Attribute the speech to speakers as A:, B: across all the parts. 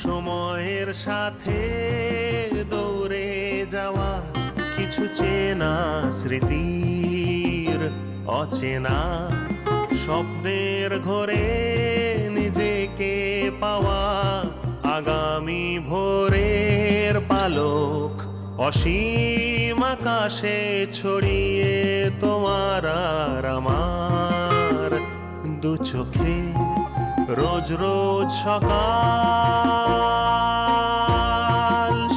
A: সময়ের সাথে দৌড়ে যাওয়া কিছু চেনা স্মৃতির অচেনা স্বপ্নের ঘরে নিজেকে পাওয়া আগামী ভোরের পালক অসীম আকাশে ছড়িয়ে তোমার আর আমার দু চোখে রোজ রোজ সকাল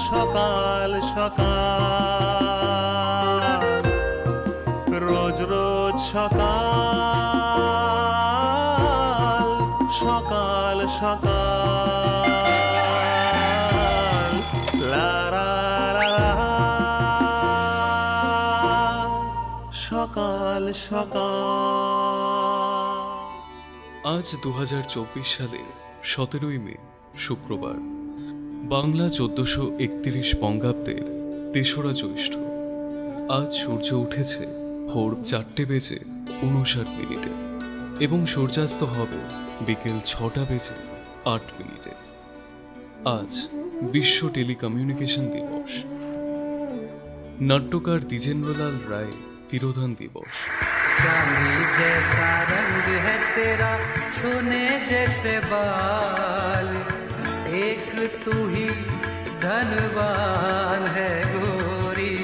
A: সকাল সকাল রোজ রোজ সকাল সকাল সকাল লা লা লা সকাল সকাল।
B: আজ 2024 সালের 17ই মে শুক্রবার, বাংলা 1431 বঙ্গাব্দের 3রা জ্যৈষ্ঠ। আজ সূর্য উঠেছে ভোর 4:59 এবং সূর্যাস্ত হবে বিকেল 6:08। আজ বিশ্ব টেলিকমিউনিকেশন দিবস। নাট্যকার দ্বিজেন্দ্রলাল রায় তিরোধান দিবস।
C: चांदी जैसा रंग है तेरा, सोने जैसे बाल, एक तू ही धनवान है गोरी,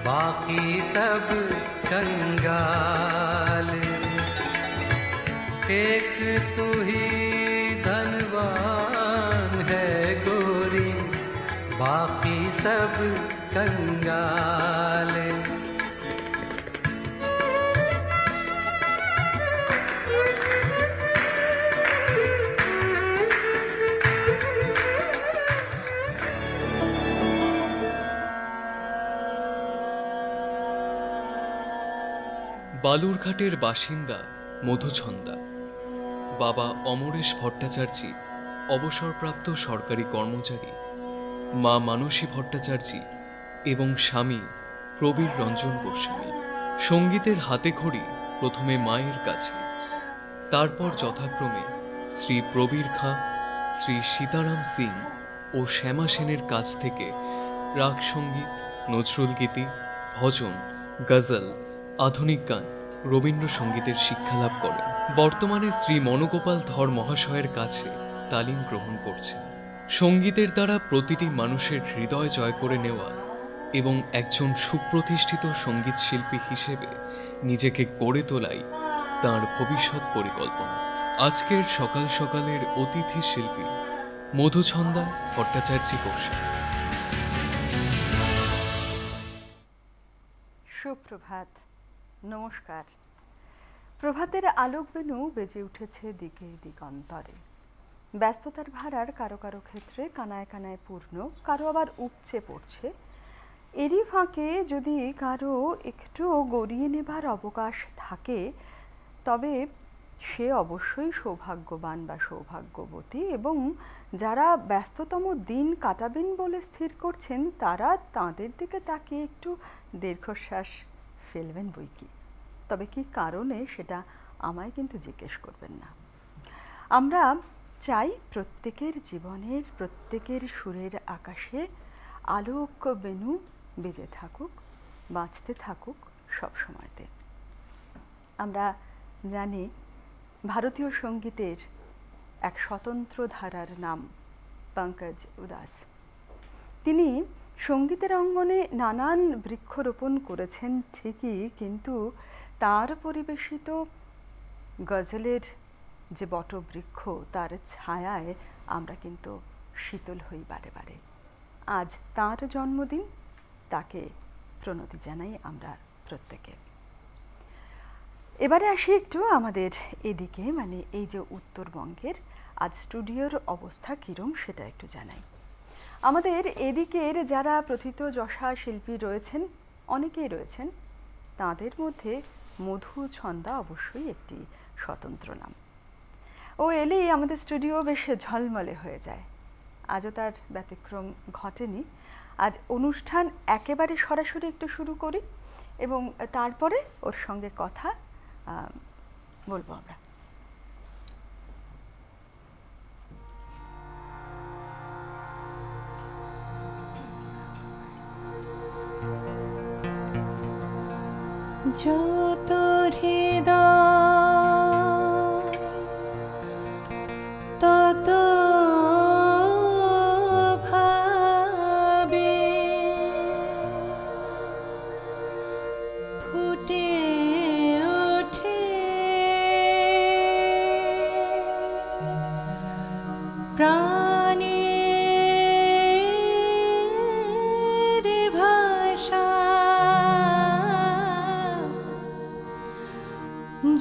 C: बाकी सब कंगाल। एक तू ही धनवान है गोरी, बाकी सब कंगाल।
B: বালুরঘাটের বাসিন্দা মধুছন্দা, বাবা অমরেশ ভট্টাচার্যী অবসরপ্রাপ্ত সরকারি কর্মচারী, মা মানসী ভট্টাচার্যী এবং স্বামী প্রবীর রঞ্জন গোস্বামী। সঙ্গীতের হাতেখড়ি প্রথমে মায়ের কাছে, তারপর যথাক্রমে শ্রী প্রবীর খাঁ, শ্রী সীতারাম সিং ও শ্যামা সেনের কাছ থেকে রাগ সঙ্গীত, নজরুলগীতি, ভজন, গজল, আধুনিক গান, রবীন্দ্রসঙ্গীতের শিক্ষালাভ করেন। বর্তমানে শ্রী মনোগোপাল ধর মহাশয়ের কাছে তালিম গ্রহণ করছেন। সঙ্গীতের দ্বারা প্রতিটি মানুষের হৃদয় জয় করে নেওয়া এবং একজন সুপ্রতিষ্ঠিত সঙ্গীত শিল্পী হিসেবে নিজেকে গড়ে তোলাই তাঁর ভবিষ্যৎ পরিকল্পনা। আজকের সকাল সকালের অতিথি শিল্পী মধুছন্দা ভট্টাচার্য গোস্বামী।
D: সুপ্রভাত, নমস্কার। প্রভাতের আলোকবেণু বেজে উঠেছে দিকে দিগন্তরে। ব্যস্ততার ভাড়ার কারো কারো ক্ষেত্রে কানায় কানায় পূর্ণ, কারো আবার উপচে পড়ছে। এরই ফাঁকে যদি কারো একটু গড়িয়ে নেবার অবকাশ থাকে, তবে সে অবশ্যই সৌভাগ্যবান বা সৌভাগ্যবতী, এবং যারা ব্যস্ততম দিন কাটাবেন বলে স্থির করছেন তারা তাঁদের দিকে তাকিয়ে একটু দীর্ঘশ্বাস ফেলবেন বইকি। তবে কি কারণে সেটা আমায় কিন্তু জিজ্ঞেস করবেন না। আমরা চাই প্রত্যেকের জীবনের, প্রত্যেকের সুরের আকাশে আলোক বেণু বেজে থাকুক, বাঁচতে থাকুক সব সময়তে। আমরা জানি ভারতীয় সঙ্গীতের এক স্বতন্ত্র ধারার নাম পঙ্কজ উদাস। তিনি সঙ্গীতের অঙ্গনে নানান বৃক্ষরোপণ করেছেন ঠিকই, কিন্তু তার পরিবেশিত গজলের যে বটবৃক্ষ, তার ছায়ায় আমরা কিন্তু শীতল হই বারে বারে। আজ তাঁর জন্মদিন, তাকে প্রণতি জানাই আমরা প্রত্যেকে। এবারে আসি একটু আমাদের এদিকে, মানে এই যে উত্তরবঙ্গের আজ স্টুডিওর অবস্থা কীরকম সেটা একটু জানাই। আমাদের এদিকের যারা প্রথিতযশা শিল্পী রয়েছেন, অনেকেই রয়েছেন, তাদের মধ্যে মধুছন্দা অবশ্যই একটি স্বতন্ত্র নাম। ও এলেই আমাদের স্টুডিও বেশ ঝলমলে হয়ে যায়। আজও তার ব্যতিক্রম ঘটেনি। আজ অনুষ্ঠান একেবারে সরাসরি একটু শুরু করি এবং তারপরে ওর সঙ্গে কথা বলবো আমরা।
E: যত হৃদয় তত ভাবে ফুটে ওঠে প্রাণের ভাষা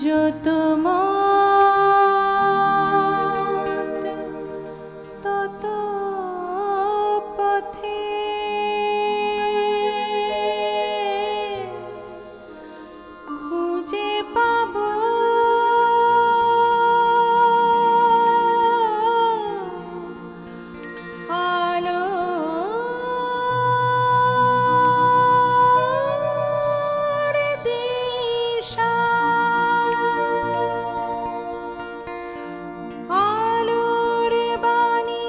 E: যত মত তত পথে খুঁজে পাব আলো দিশা আলোর বাণী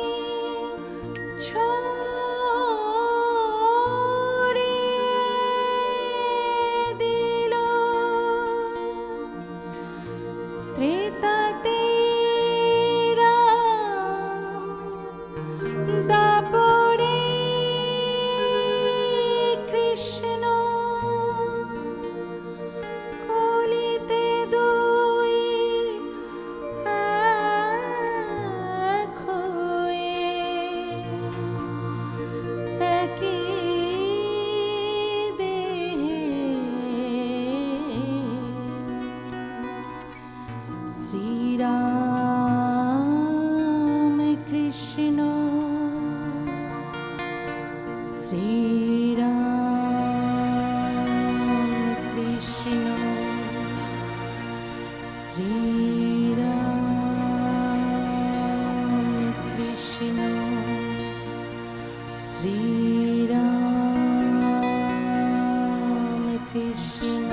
E: ছড়িয়ে দিল ত্রেতাতে দাপরে কৃষ্ণ কলিতে দুই এক হয়ে একই দেহে শ্রীরাম কৃষ্ণ শ্রীরাম কৃষ্ণ শ্রীরাম কৃষ্ণ শ্রীরাম কৃষ্ণ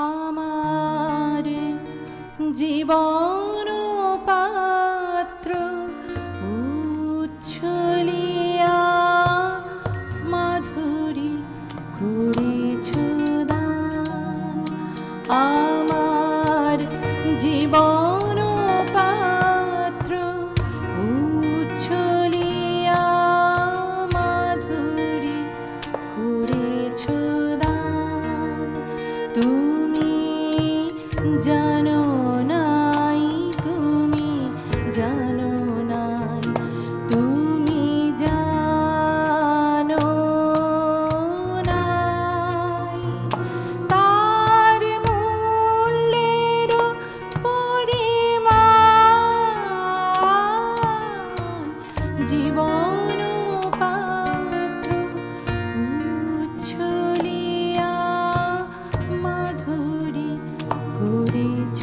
E: আমার জীবন পাত্র উচ্ছলিয়া মাধুরী করেছ দান আমার জীবন পাত্র উচ্ছলিয়া মাধুরী করেছ দান তুমি জানো নাই তুমি জানো নাই তুমি জানো নাই তার মূল্যের পরিমাণ জীবন পাত্র উচ্ছলিয়া মাধুরী করেছ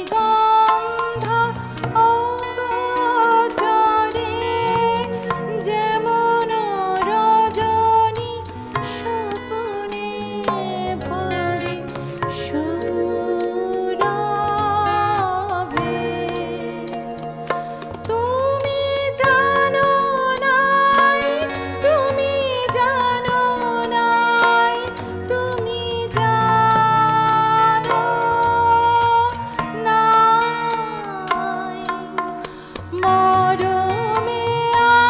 E: রজনীগন্ধা অগোচরে যেমন রজনী স্বপ্নে ভরে সৌরভে তুমি জানো নাই তুমি জানো নাই তুমি জানো নাই মরমে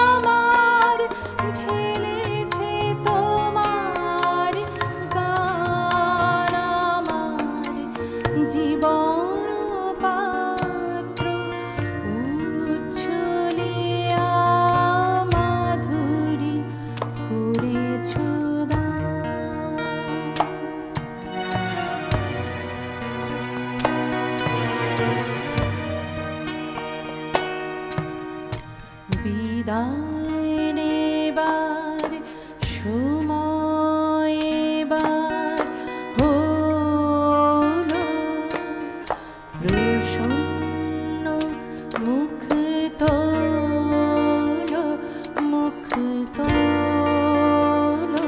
E: আমার ঢেলেছে তোমার গান আমার জীবন পাত্র উচ্ছলিয়া মাধুরী করেছ দান বিদায় নেবার সময় এবার হলো প্রসন্ন মুখ তোলো মুখ তোলো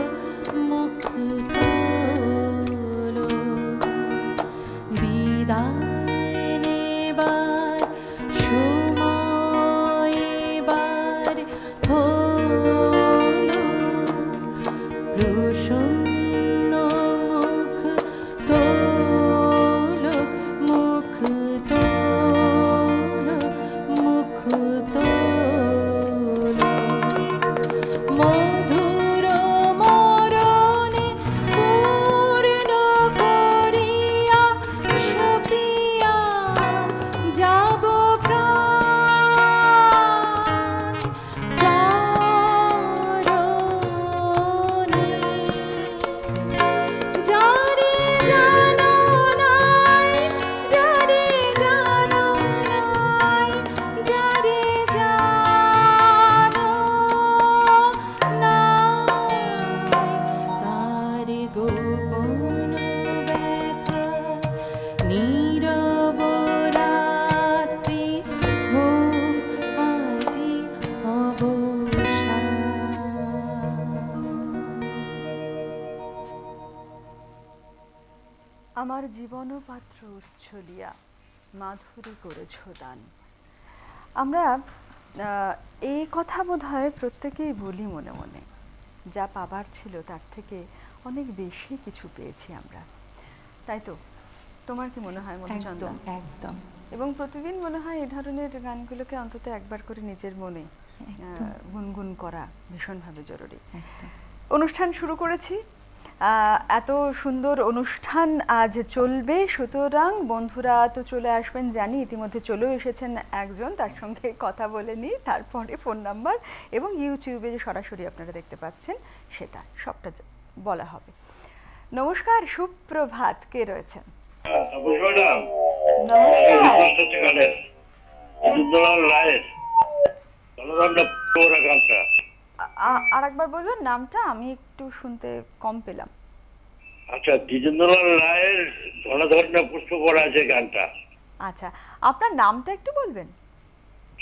D: তোমার জীবন পাত্র উচ্ছলিয়া মাধুরী করেছ দান। আমরা এই কথা বোধহয় প্রত্যেকেই বলি মনে মনে, যা পাবার ছিল তার থেকে অনেক বেশি কিছু পেয়েছি আমরা, তাই তো? তোমার কি মনে হয় মধুচন্দ্রা?
E: একদম।
D: এবং প্রতিদিন মনে হয় এই ধরনের গানগুলোকে অন্তত একবার করে নিজের মনে গুনগুন করা ভীষণভাবে জরুরি। অনুষ্ঠান শুরু করেছি, এত সুন্দর অনুষ্ঠান আজ চলবে, সুতরাং বন্ধুরা তো চলে আসবেন জানি, ইতিমধ্যে চলেও এসেছেন একজন, তার সঙ্গে কথা বলে নিই, তারপরে ফোন নাম্বার এবং ইউটিউবে যে সরাসরি আপনারা দেখতে পাচ্ছেন সেটা সবটা বলা হবে। নমস্কার, সুপ্রভাত, কে রয়েছেন? আর একবার বলবেন নামটা, আমি একটু শুনতে কম পেলাম।
F: আচ্ছা, দ্বিজেন্দ্রলাল রায়ের ধনধর্ণা পুষ্প পড়া আছে গানটা।
D: আচ্ছা, আপনার নামটা একটু বলবেন?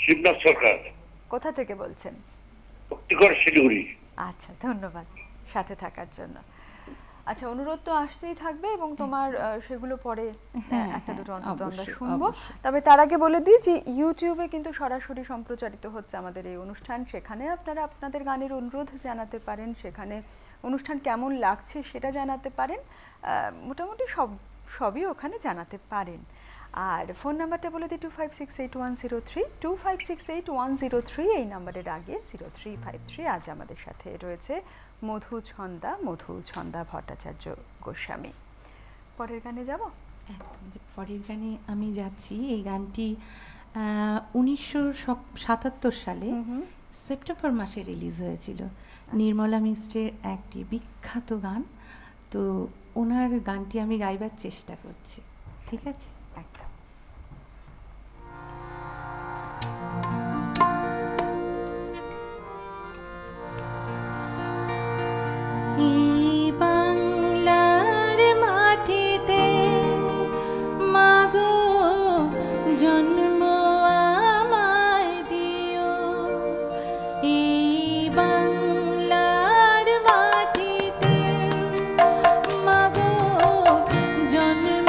F: শিবনাথ সরকার।
D: কোথা থেকে বলছেন?
F: ভক্তিকর, শিলিগুড়ি।
D: আচ্ছা, ধন্যবাদ সাথে থাকার জন্য। আচ্ছা, অনুরোধ তো আসতেই থাকবে এবং তোমার সেগুলো পরে একটা দুটো অন্তত আমরা শুনবো। তবে তার আগে বলে দিই যে ইউটিউবে কিন্তু সরাসরি সম্প্রচারিত হচ্ছে আমাদের এই অনুষ্ঠান, সেখানে আপনারা আপনাদের গানের অনুরোধ জানাতে পারেন, সেখানে অনুষ্ঠান কেমন লাগছে সেটা জানাতে পারেন, মোটামুটি সবই ওখানে জানাতে পারেন। আর ফোন নাম্বারটা বলে দিই 25681032 25681032, এই নাম্বারের আগে 0353। আজ আমাদের সাথে রয়েছে মধুছন্দা ভট্টাচার্য গোস্বামী। পরের গানে যাব?
E: একদম, যে পরের গানে আমি যাচ্ছি। এই গানটি 1977 সালে সেপ্টেম্বর মাসে রিলিজ হয়েছিল। নির্মলা মিশ্রের একটি বিখ্যাত গান, তো ওনার গানটি আমি গাইবার চেষ্টা করছি, ঠিক আছে?
D: একদম।
E: বাংলার মাটিতে মাগো জন্ম আমায় দিও, এই বাংলার মাটিতে মাগো জন্ম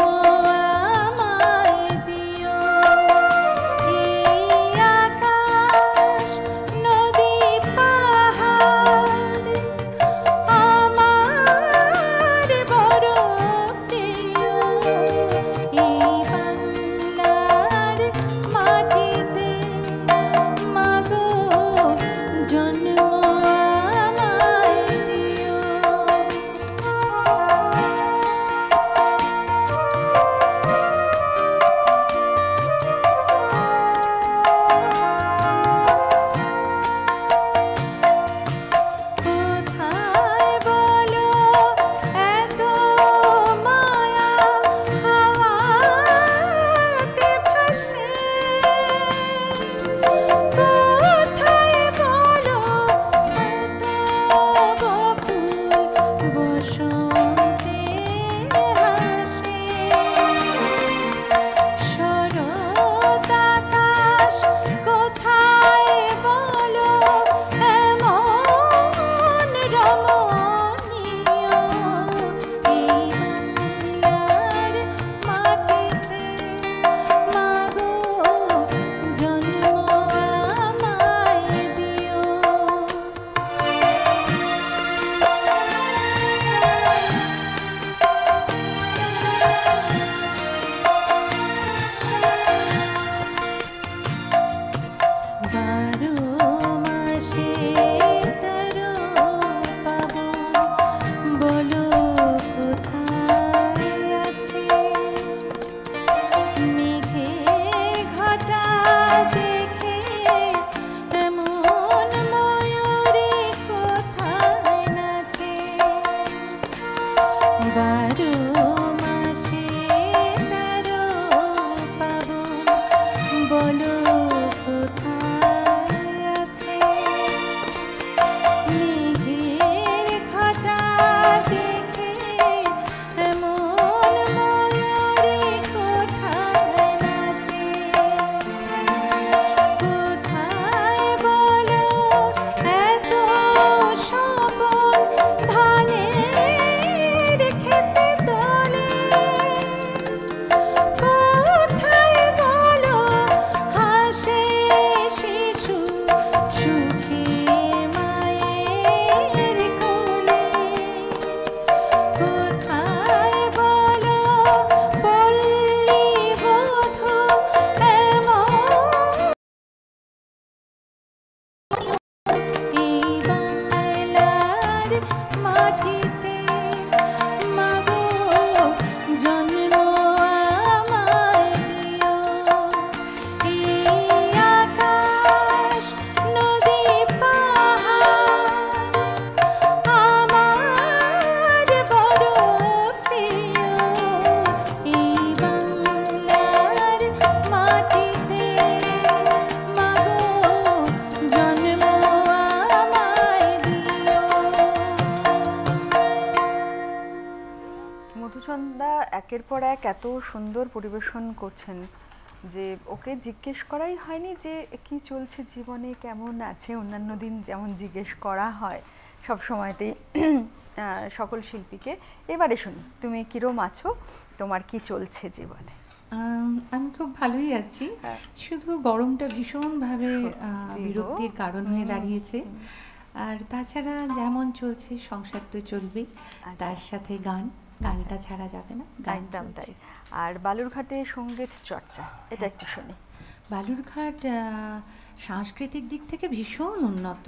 D: পর এক এত সুন্দর পরিবেশন করছেন যে ওকে জিজ্ঞেস করাই হয়নি যে কি চলছে জীবনে, কেমন আছে। অন্যান্য দিন যেমন জিজ্ঞেস করা হয় সব সময়তেই সকল শিল্পীকে, এবারে শুনি তুমি কিরম আছো, তোমার কি চলছে জীবনে?
E: আমি খুব ভালোই আছি, শুধু গরমটা ভীষণভাবে বিরক্তির কারণ হয়ে দাঁড়িয়েছে। আর তাছাড়া যেমন চলছে সংসার তো চলবেই, তার সাথে গানটা ছাড়া যাবে না,
D: একদম তাই। আর বালুরঘাটে সঙ্গীত চর্চা, এটা একটু শুনি।
E: বালুরঘাট সাংস্কৃতিক দিক থেকে ভীষণ উন্নত।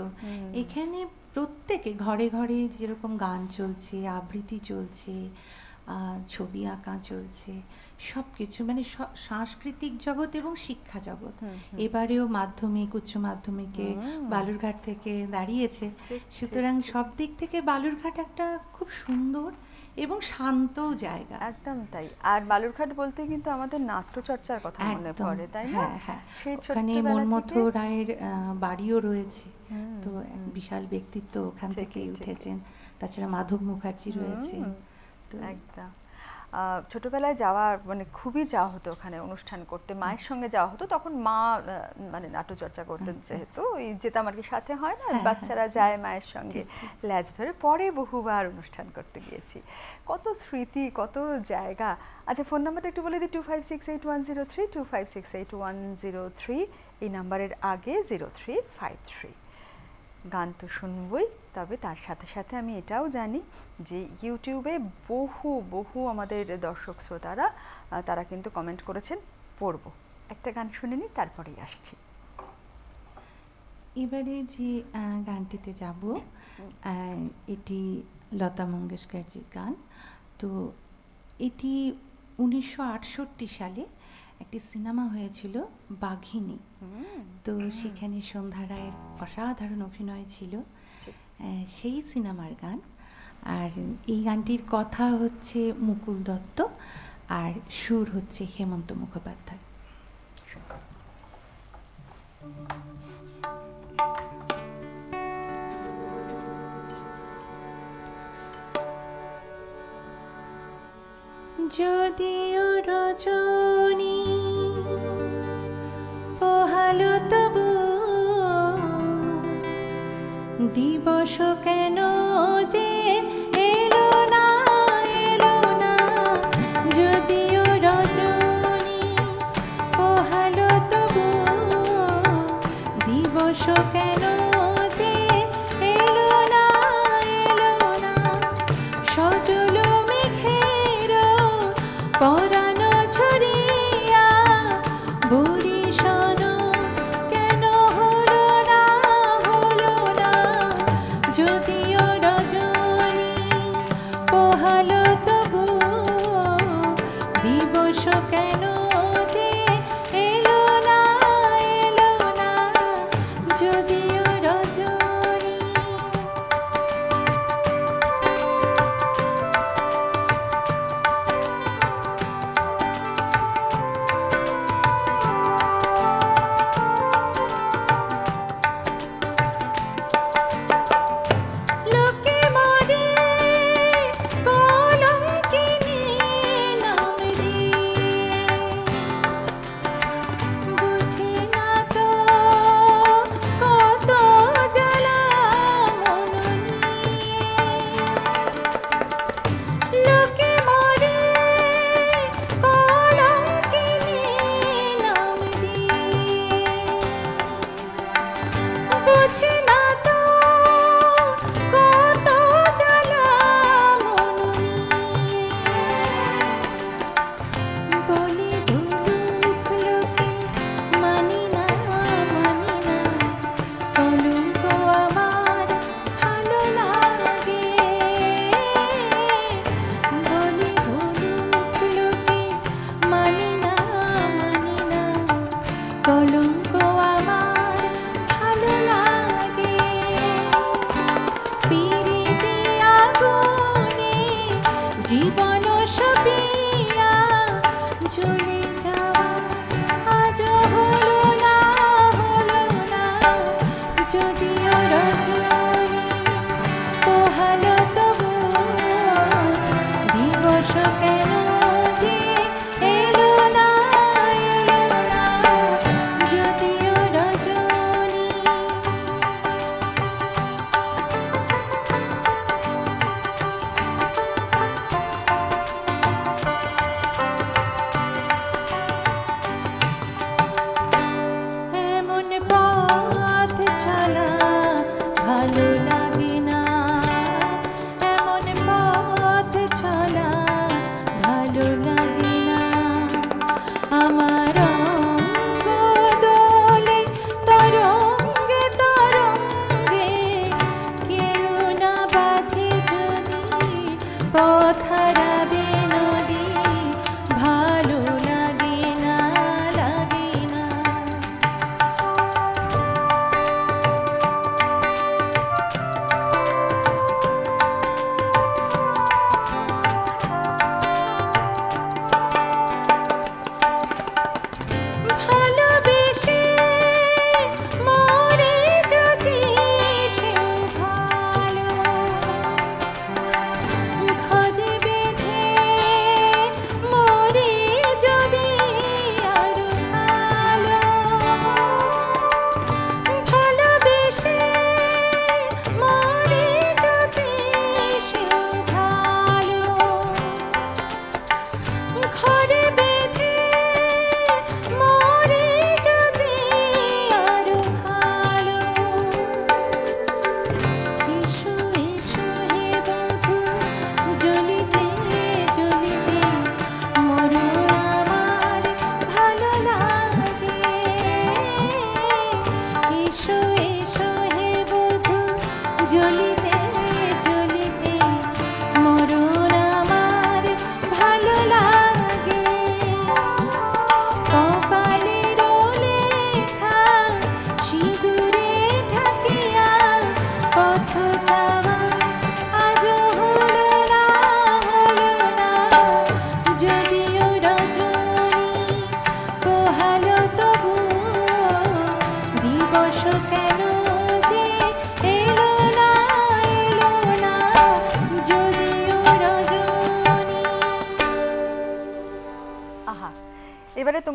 E: এখানে প্রত্যেকে ঘরে ঘরে যেরকম গান চলছে, আবৃত্তি চলছে, ছবি আঁকা চলছে, সব কিছু মানে সাংস্কৃতিক জগৎ এবং শিক্ষা জগৎ। এবারেও মাধ্যমিক উচ্চ মাধ্যমিকে বালুরঘাট থেকে দাঁড়িয়েছে, সুতরাং সব দিক থেকে বালুরঘাট একটা খুব সুন্দর এবং শান্ত জায়গা।
D: একদম তাই। আর বালুরঘাট বলতে কিন্তু আমাদের নাট্যচর্চার কথা মনে পড়ে, তাই না?
E: হ্যাঁ, ওখানে মনমথ রায়ের বাড়িও রয়েছে, তো এক বিশাল ব্যক্তিত্ব ওখান থেকেই উঠেছেন। তাছাড়া মাধব মুখার্জি রয়েছে।
D: একদম ছোটবেলায় যাওয়া মানে খুবই যাওয়া হতো ওখানে অনুষ্ঠান করতে, মায়ের সঙ্গে যাওয়া হতো। তখন মা মানে নাট্যচর্চা করতেন, যেহেতু যেতাম আর কি, সাথে হয় না বাচ্চারা যায় মায়ের সঙ্গে ল্যাজ ধরে। পরে বহুবার অনুষ্ঠান করতে গিয়েছি, কত স্মৃতি, কত জায়গা। আচ্ছা, ফোন নাম্বারটা একটু বলে দিই, 25681032, 25681032, এই নাম্বারের আগে 0353। গান তো শুনবই, তবে তার সাথে সাথে আমি এটাও জানি যে ইউটিউবে বহু আমাদের দর্শক শ্রোতারা তারা কিন্তু কমেন্ট করেছেন, পড়ব। একটা গান শুনে নিই, তারপরেই আসছি।
E: এবারে যে গানটিতে যাব, এটি লতা মঙ্গেশকরজির গান। তো এটি 1968 সালে একটি সিনেমা হয়েছিল বাঘিনী, তো সেখানে সন্ধ্যা রায়ের অসাধারণ অভিনয় ছিল, সেই সিনেমার গান। আর এই গানটির কথা হচ্ছে মুকুল দত্ত, আর সুর হচ্ছে হেমন্ত মুখোপাধ্যায়। যদিও রজনী পোহালো তবু দিবস কেন যে এলো না, যদিও রজনী পোহালো তবু দিবস কেন যে এলো না, সজল মেঘের পরানো ঝরিয়া বরিশান কেন হলো না, যদিও রজনী পোহালো তবু দিবস কেন যে এলো না, যদিও রজনী। জীবন সপিয়া ঝুলে যাওয়া আজ হলো না, যদিও রজনী পোহালো তবু দিবস কেন যে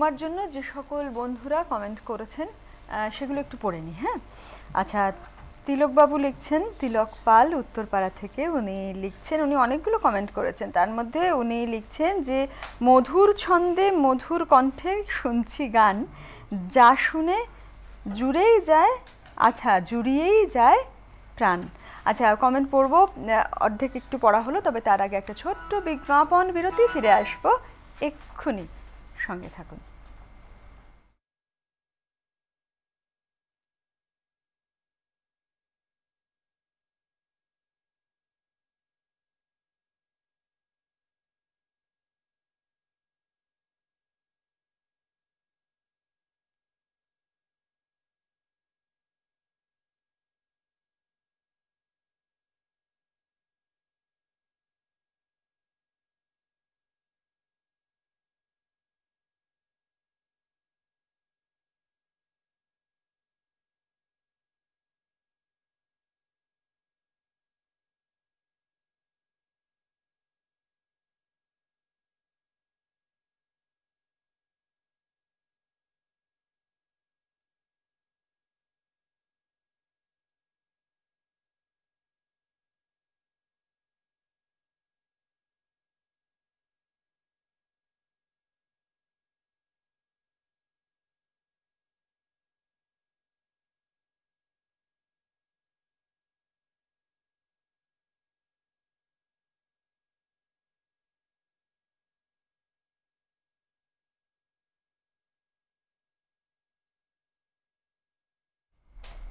D: তোমার জন্য যে সকল বন্ধুরা কমেন্ট করেছেন সেগুলো একটু পড়ে নিই। হ্যাঁ, আচ্ছা, তিলকবাবু লিখছেন, তিলক পাল উত্তরপাড়া থেকে, উনি লিখছেন, উনি অনেকগুলো কমেন্ট করেছেন, তার মধ্যে উনি লিখছেন যে মধুর ছন্দে মধুর কণ্ঠে শুনছি গান, যা শুনে জুড়েই যায়, আচ্ছা জুড়িয়েই যায় প্রাণ। আচ্ছা, কমেন্ট পড়বো, অর্ধেক একটু পড়া হলো, তবে তার আগে একটা ছোট্ট বিজ্ঞাপন বিরতি, ফিরে আসবো এক্ষুনি, সঙ্গে থাকুন।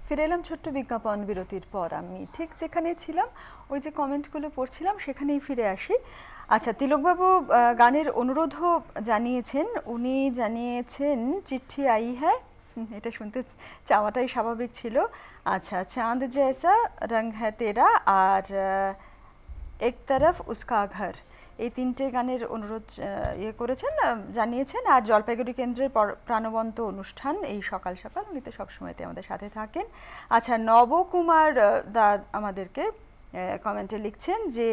D: ফিরে এলাম ছোট্ট বিজ্ঞাপন বিরতির পর। আমি ঠিক যেখানে ছিলাম, ওই যে কমেন্টগুলো পড়ছিলাম, সেখানেই ফিরে আসি। আচ্ছা, তিলকবাবু গানের অনুরোধও জানিয়েছেন, উনি জানিয়েছেন চিঠি আই হ্যায়, এটা শুনতে চাওয়াটাই স্বাভাবিক ছিল। আচ্ছা, চাঁদ জৈসা রং হ্যায় তেরা আর এক তরফ উসকা ঘর, এই তিনটে গানের অনুরোধ করেছেন, জানিয়েছেন। আর জলপাইগুড়ি কেন্দ্রের প্রাণবন্ত অনুষ্ঠান এই সকাল সকাল, উনি তো সবসময়তে আমাদের সাথে থাকেন। আচ্ছা, নবকুমার দা আমাদেরকে কমেন্টে লিখছেন যে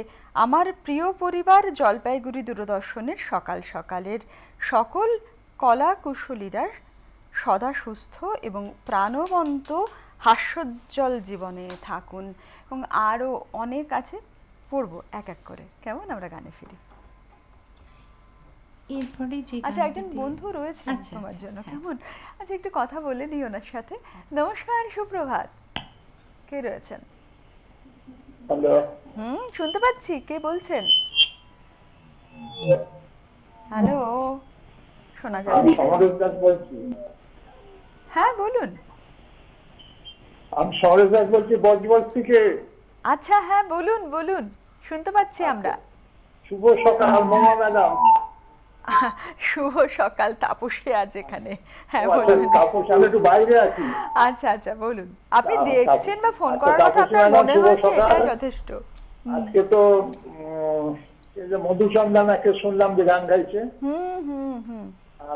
D: আমার প্রিয় পরিবার জলপাইগুড়ি দূরদর্শনের সকাল সকালের সকল কলা কুশলীরা সদা সুস্থ এবং প্রাণবন্ত হাস্যোজ্জ্বল জীবনে থাকুন, এবং আরও অনেক আছে, পড়বো এক এক করে। কেমন, আমরা গানে ফিরি।
E: এরপরে যে
D: আচ্ছা, একজন বন্ধু রয়েছে আমার জন্য, কেমন? আচ্ছা, একটু কথা বলে নিই ওনার সাথে। নমস্কার, সুপ্রভাত, কে রয়েছেন?
F: হ্যালো,
D: শুনতে পাচ্ছি, কে বলছেন? হ্যালো, শোনা যাচ্ছে?
F: সমরেশ দাস বলছি।
D: হ্যাঁ, বলুন।
F: আমি সমরেশ দাস বলছি বজবজ থেকে।
D: আচ্ছা, হ্যাঁ বলুন বলুন, শুনতে পাচ্ছি আমরা।
F: শুভ সকাল মমা ম্যাডাম।
D: শুভ সকাল, তাপসী আজ এখানে। হ্যাঁ বলুন।
F: তাপস, আমি একটু বাইরে আছি।
D: আচ্ছা আচ্ছা, বলুন। আপনি দেখছেন বা ফোন করার কথা আপনার মনে হয়েছে, এটাই যথেষ্ট।
F: আজকে তো এই যে মধুচন্দানাকে শুনলাম যে গান গাইছে,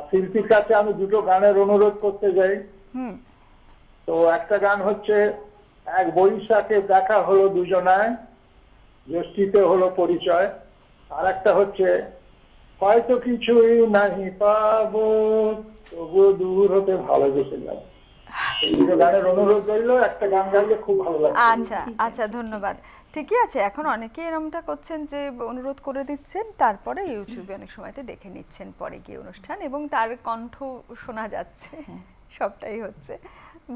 F: শিল্পীর কাছে আমি দুটো গানের অনুরোধ করতে যাই। তো একটা গান হচ্ছে এক বৈশাখে দেখা হলো দুজনায়, জ্যৈষ্ঠীতে হলো পরিচয়। আর একটা হচ্ছে হয়তো কিছুই নাহি পাবো তবুও দূর হতে ভালোবেসে যাবো। এই দুটো গানের অনুরোধ রইল, একটা গান গাইলে খুব ভালো লাগবে।
D: আচ্ছা আচ্ছা, ধন্যবাদ। ঠিকই আছে, এখন অনেকে এরকমটা করছেন যে অনুরোধ করে দিচ্ছেন, তারপরে ইউটিউবে অনেক সময়তে দেখে নিচ্ছেন পরে গিয়ে অনুষ্ঠান, এবং তার কণ্ঠ শোনা যাচ্ছে, সবটাই হচ্ছে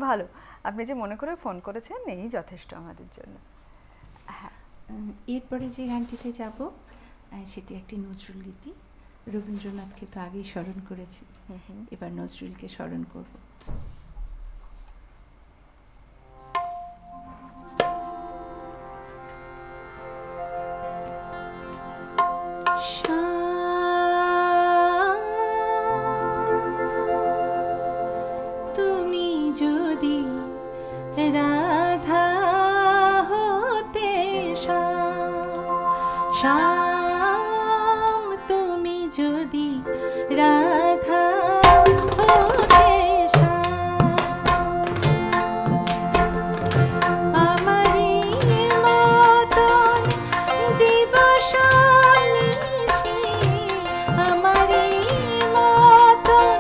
D: ভালো। আপনি যে মনে করে ফোন করেছেন, এই যথেষ্ট আমাদের জন্য। হ্যাঁ,
E: এরপরে যে গানটিতে যাব সেটি একটি নজরুল গীতি। রবীন্দ্রনাথকে তো আগেই স্মরণ করেছি, এবার নজরুলকে স্মরণ করব। তুমি যদি রাধা হতে শ্যাম, তুমি যদি রাধা হতে আমারই মতন দিবস নিশি, আমারই মতন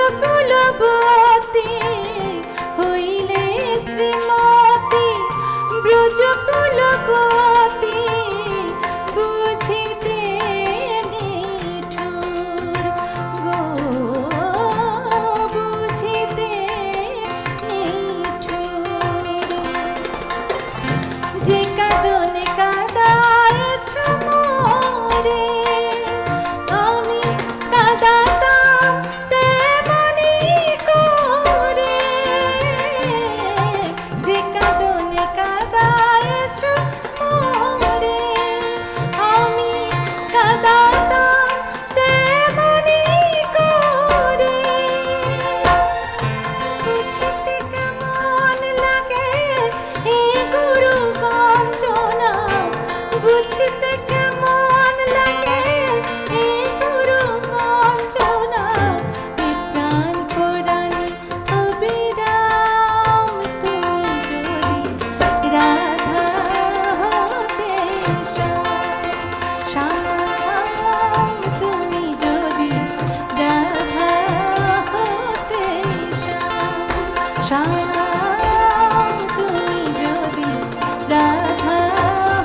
E: ব্রজকুলবতী হইলে শ্রীমতী ব্রজকুলবতী বুঝিতে নিঠুর গো বুঝিতে নিঠুর যে কাঁদনে কাঁদায়েছ মোরে আমি কাঁদাতাম তেমনি করে যে কাঁদনে কাঁদায়েছ মোরে আমি কাঁদাতাম তেমনি করে বুঝিতে কেমন লাগে হে গুরু কাঞ্চনা বুঝিতে কেমন লাগে হে গুরু কাঞ্চনা এ প্রাণ পুরাণী অবিরাম তুমি যদি রাধা হতে শ্যাম তুমি যদি রাধা হতে শ্যাম তুমি যদি রাধা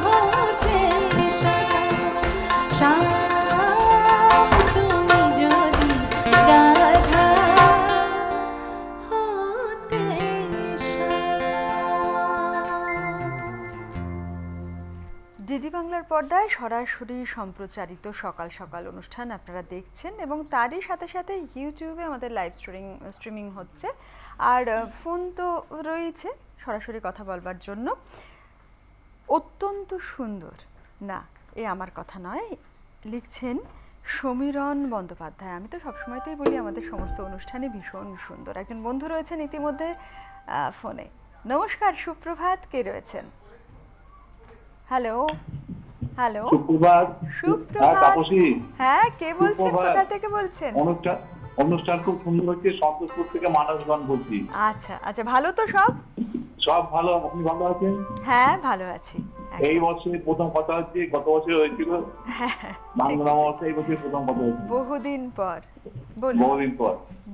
E: হতে শ্যাম তুমি যদি রাধা হতে
D: ডিডি বাংলার পর্দায় সরাসরি সম্প্রচারিত সকাল সকাল অনুষ্ঠান আপনারা দেখছেন এবং তারই সাথে সাথে ইউটিউবে আমাদের লাইভ স্ট্রিমিং হচ্ছে আর ফোন তো রয়েছে সরাসরি কথা বলবার জন্য। অত্যন্ত সুন্দর না এ আমার কথা নয়, লিখছেন সমীরণ বন্দ্যোপাধ্যায়। আমি তো সবসময়তেই বলি আমাদের সমস্ত অনুষ্ঠানই ভীষণ সুন্দর। একজন বন্ধু রয়েছেন ইতিমধ্যে ফোনে। নমস্কার, সুপ্রভাত, কে রয়েছেন? হ্যালো হ্যালো,
F: সুপ্রভাত।
D: সুপ্রভাত।
F: তাপসী,
D: হ্যাঁ, কে বলছেন?
F: সুপ্রভাত।
D: কোথা থেকে বলছেন?
F: অনুষ্ঠান খুব সুন্দর হচ্ছে। সন্তোষপুর থেকে মানসগণ বলছি।
D: আচ্ছা আচ্ছা, ভালো তো সব?
F: সব ভালো, আপনি ভালো আছেন?
D: হ্যাঁ, ভালো আছি।
F: এই বছরে প্রথম কথা হচ্ছে, গত বছর হয়েছিল বাংলা ভাষা, এই বছর প্রথম কথা হচ্ছে
D: বহুদিন পর। বলুন
F: বহুদিন পর।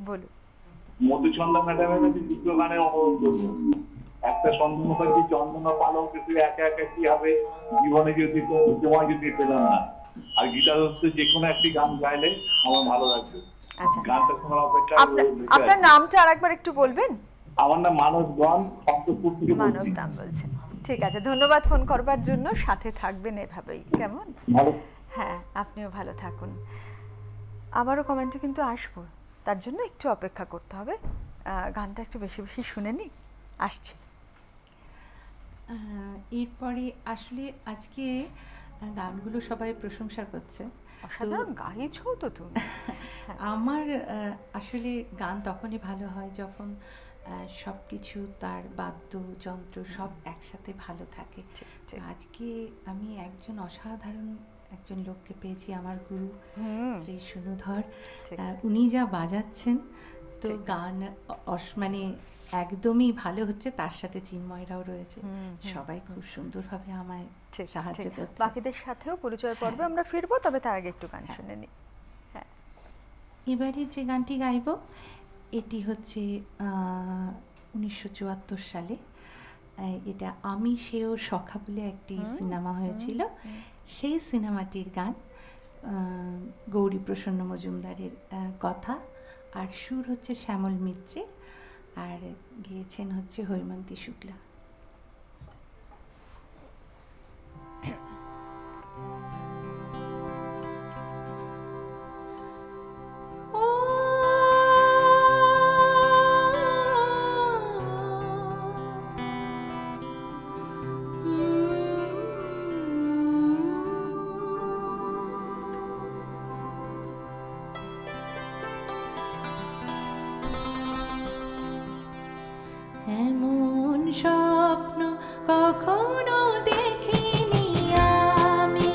D: বলুন।
F: মধুচন্দ্রা ম্যাডামের কাছে দ্বিতীয় গানের অনুরোধ করবো। একটা সন্ধ্যা মুখার্জি চন্দনা পালক কিছু একা একা কি হবে জীবনে যদি তোমায় যদি পেলাম না, আর গীতার হচ্ছে যে কোনো একটি গান গাইলে আমার ভালো লাগবে।
D: আচ্ছা,
F: গানটা শোনার অপেক্ষা।
D: আপনার নামটা আরেকবার একটু বলবেন?
F: আমার নাম মানসগণ, সন্তোষপুর থেকে
D: মানব
F: বলছি।
D: দাম বলছেন। ঠিক আছে, ধন্যবাদ ফোন করবার জন্য। সাথে থাকবেন এভাবেই, কেমন?
F: ভালো।
D: হ্যাঁ, আপনিও ভালো থাকুন। আবারও কমেন্টে কিন্তু আসবো, তার জন্য একটু অপেক্ষা করতে হবে। গানটা একটু বেশি বেশি শুনে নি, আসছি।
E: এরপরে আসলে আজকে গানগুলো সবাই প্রশংসা করছে।
D: অসাধারণ গাইছো তো তুমি।
E: আমার আসলে গান তখনই ভালো হয় যখন সব কিছু তার বাদ্যযন্ত্র সব একসাথে ভালো থাকে। আজকে আমি একজন অসাধারণ একজন লোককে পেয়েছি, আমার গুরু শ্রী সুনুধর। উনি যা বাজাচ্ছেন তো গান মানে একদমই ভালো হচ্ছে। তার সাথে চিন্ময়রাও রয়েছে, সবাই খুব সুন্দরভাবে আমায় সাহায্য করছে।
D: বাকিদের সাথেও পরিচয় পর্বে আমরা ফিরবো, তবে তার আগে একটু গান শুনে নিই। হ্যাঁ,
E: এবারে যে গানটি গাইব এটি হচ্ছে 1974 সালে। এটা আমি সেও সখা বলে একটি সিনেমা হয়েছিল, সেই সিনেমাটির গান। গৌরী প্রসন্ন মজুমদারের কথা, আর সুর হচ্ছে শ্যামল মিত্রের, আর গেয়েছেন হচ্ছে হৈমন্তী শুক্লা। এমন স্বপ্ন কখনো দেখিনি আমি।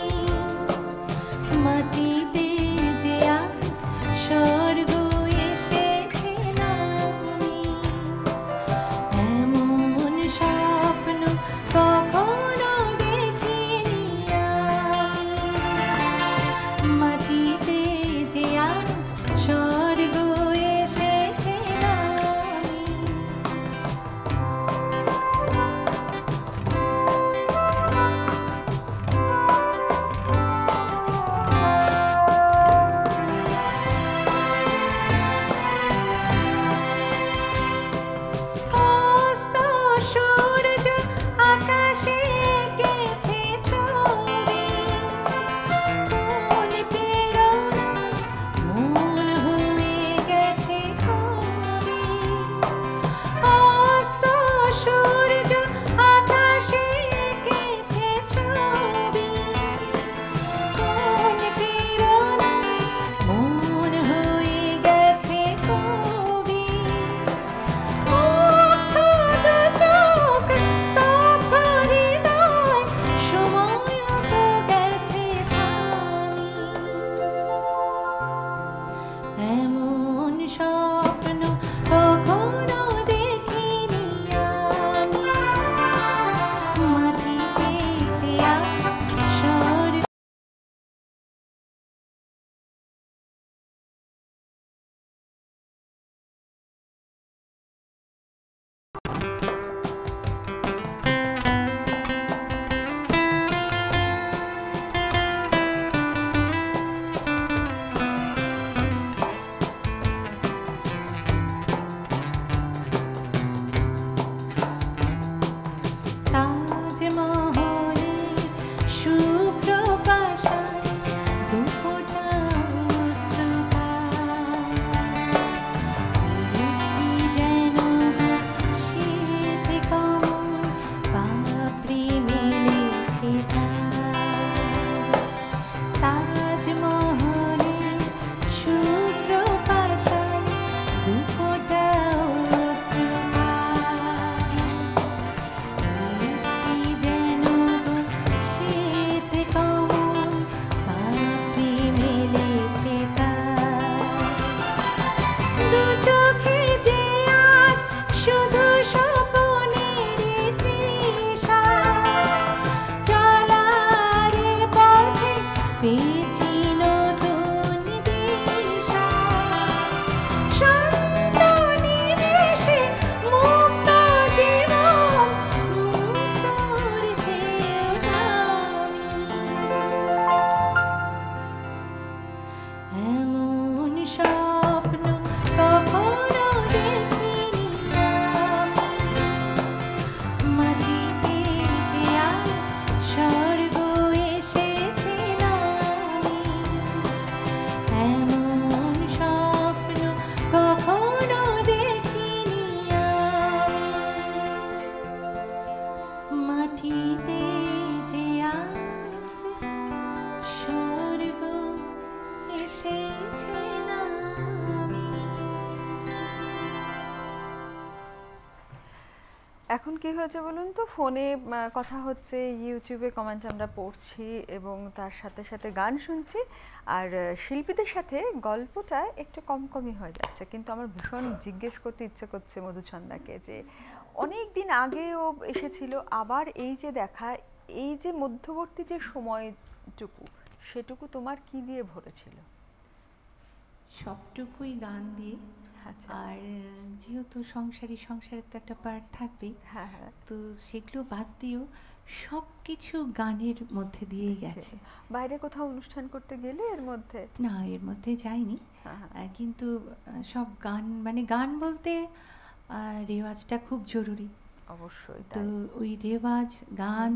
D: এখন কি হয়েছে বলুন তো, ফোনে কথা হচ্ছে, ইউটিউবে কমেন্ট আমরা পড়ছি এবং তার সাথে সাথে গান শুনছি, আর শিল্পীদের সাথে গল্পটা একটু কমই হয়ে যাচ্ছে। কিন্তু আমার ভীষণ জিজ্ঞেস করতে ইচ্ছে করছে মধুছন্দাকে যে অনেক দিন আগেও এসেছিল, আবার এই যে দেখা, এই যে মধ্যবর্তী যে সময়টুকু, সেটুকু তোমার কি দিয়ে ভরেছিল?
E: সবটুকুই গান দিয়ে।
D: আচ্ছা।
E: আর যেহেতু সংসারের তো একটা পার্ট থাকবেই,
D: হ্যাঁ হ্যাঁ,
E: তো সেগুলো বাদ দিয়েও সব কিছু গানের মধ্যে দিয়েই গেছে।
D: বাইরে কোথাও অনুষ্ঠান করতে গেলে এর মধ্যে?
E: না, এর মধ্যে যাইনি।
D: হ্যাঁ, হ্যাঁ।
E: কিন্তু সব গান, মানে গান বলতে রেওয়াজটা খুব জরুরি।
D: অবশ্যই
E: তো
D: তাই।
E: ওই রেওয়াজ, গান,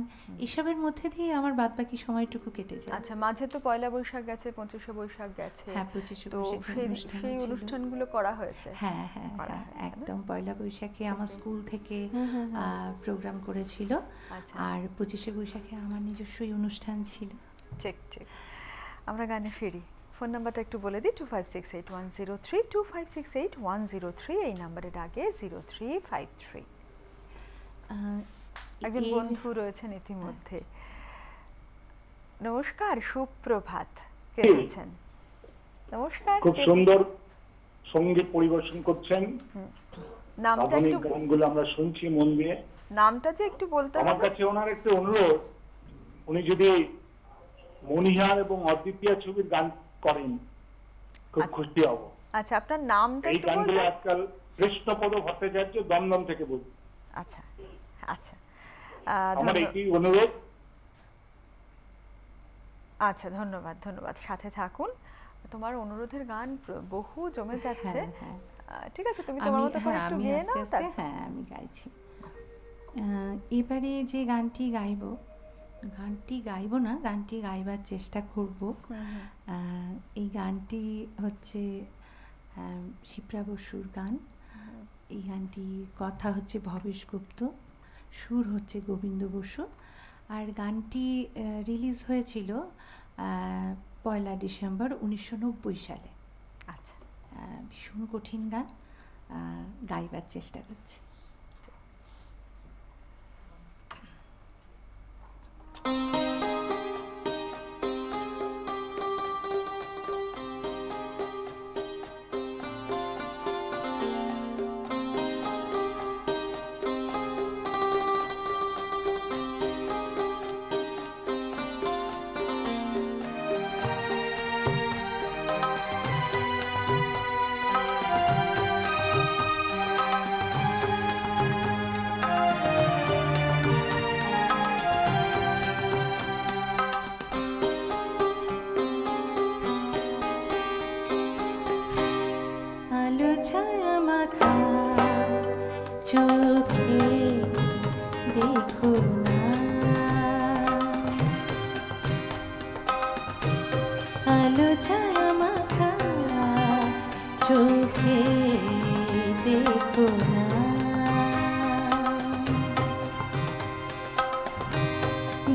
E: এসবের মধ্যে দিয়ে আমার বাদবাকি সময়টুকু কেটে যায়।
D: আচ্ছা, মাঝে তো পয়লা বৈশাখ গেছে, 25শে বৈশাখ গেছে।
E: হ্যাঁ, 25শে
D: তো
E: বৈশাখের অনুষ্ঠানও
D: সেই
E: ছিল।
D: অনুষ্ঠানগুলো করা হয়েছে।
E: হ্যাঁ হ্যাঁ
D: করা
E: হ্যাঁ,
D: হয়েছে না?
E: একদম পয়লা বৈশাখে আমার স্কুল থেকে প্রোগ্রাম করেছিল,
D: আচ্ছা।
E: আর 25শে বৈশাখে আমার নিজস্বই অনুষ্ঠান ছিল।
D: ঠিক ঠিক। আমরা গানে ফিরি। ফোন নাম্বারটা একটু বলে দিই, 2568-103, 2568-103, এই নাম্বারের আগে 0353। একজন বন্ধু রয়েছেন ইতিমধ্যে। নমস্কার, সুপ্রভাত, কে আছেন? নমস্কার।
F: খুব সুন্দর সঙ্গীত পরিবেশন করছেন,
D: নামটা
F: আধুনিক
D: একটু,
F: গানগুলো আমরা শুনছি মন দিয়ে।
D: নামটা যে একটু বলতে
F: আমার
D: হবে।
F: কাছে ওনার একটা অনুরোধ, উনি যদি মনিহার এবং অদ্বিতীয়া ছবির গান করেন খুব খুশি হব।
D: আচ্ছা, আপনার নামটা
F: এই
D: একটু
F: গানগুলো
D: বলবেন?
F: আজকাল কৃষ্ণপদ ভট্টাচার্য দমদম থেকে বলছি।
D: আচ্ছা আচ্ছা,
F: আমার এইটি অনুরোধ।
D: আচ্ছা, ধন্যবাদ ধন্যবাদ, সাথে থাকুন। তোমার অনুরোধের গান বহু জমে যাচ্ছে।
E: হ্যাঁ, হ্যাঁ।
D: ঠিক আছে, তুমি তোমার মতো করে একটু
E: আমি
D: গেয়ে
E: আস্তে
D: নাও।
E: আস্তে, হ্যাঁ, আমি গাইছি। এবারে যে গানটি গাইবো না, গানটি গাইবার চেষ্টা করব। এই গানটি হচ্ছে শিপ্রা বসুর গান। এই গানটির কথা হচ্ছে ভবেশ গুপ্ত, সুর হচ্ছে গোবিন্দ বসু, আর গানটি রিলিজ হয়েছিল 1 ডিসেম্বর 1990 সালে।
D: আচ্ছা,
E: ভীষণ কঠিন গান, গাইবার চেষ্টা করছি। আলো ছায়া মাখা চোখে দেখো না, আলো ছায়া মাখা চোখে দেখো না,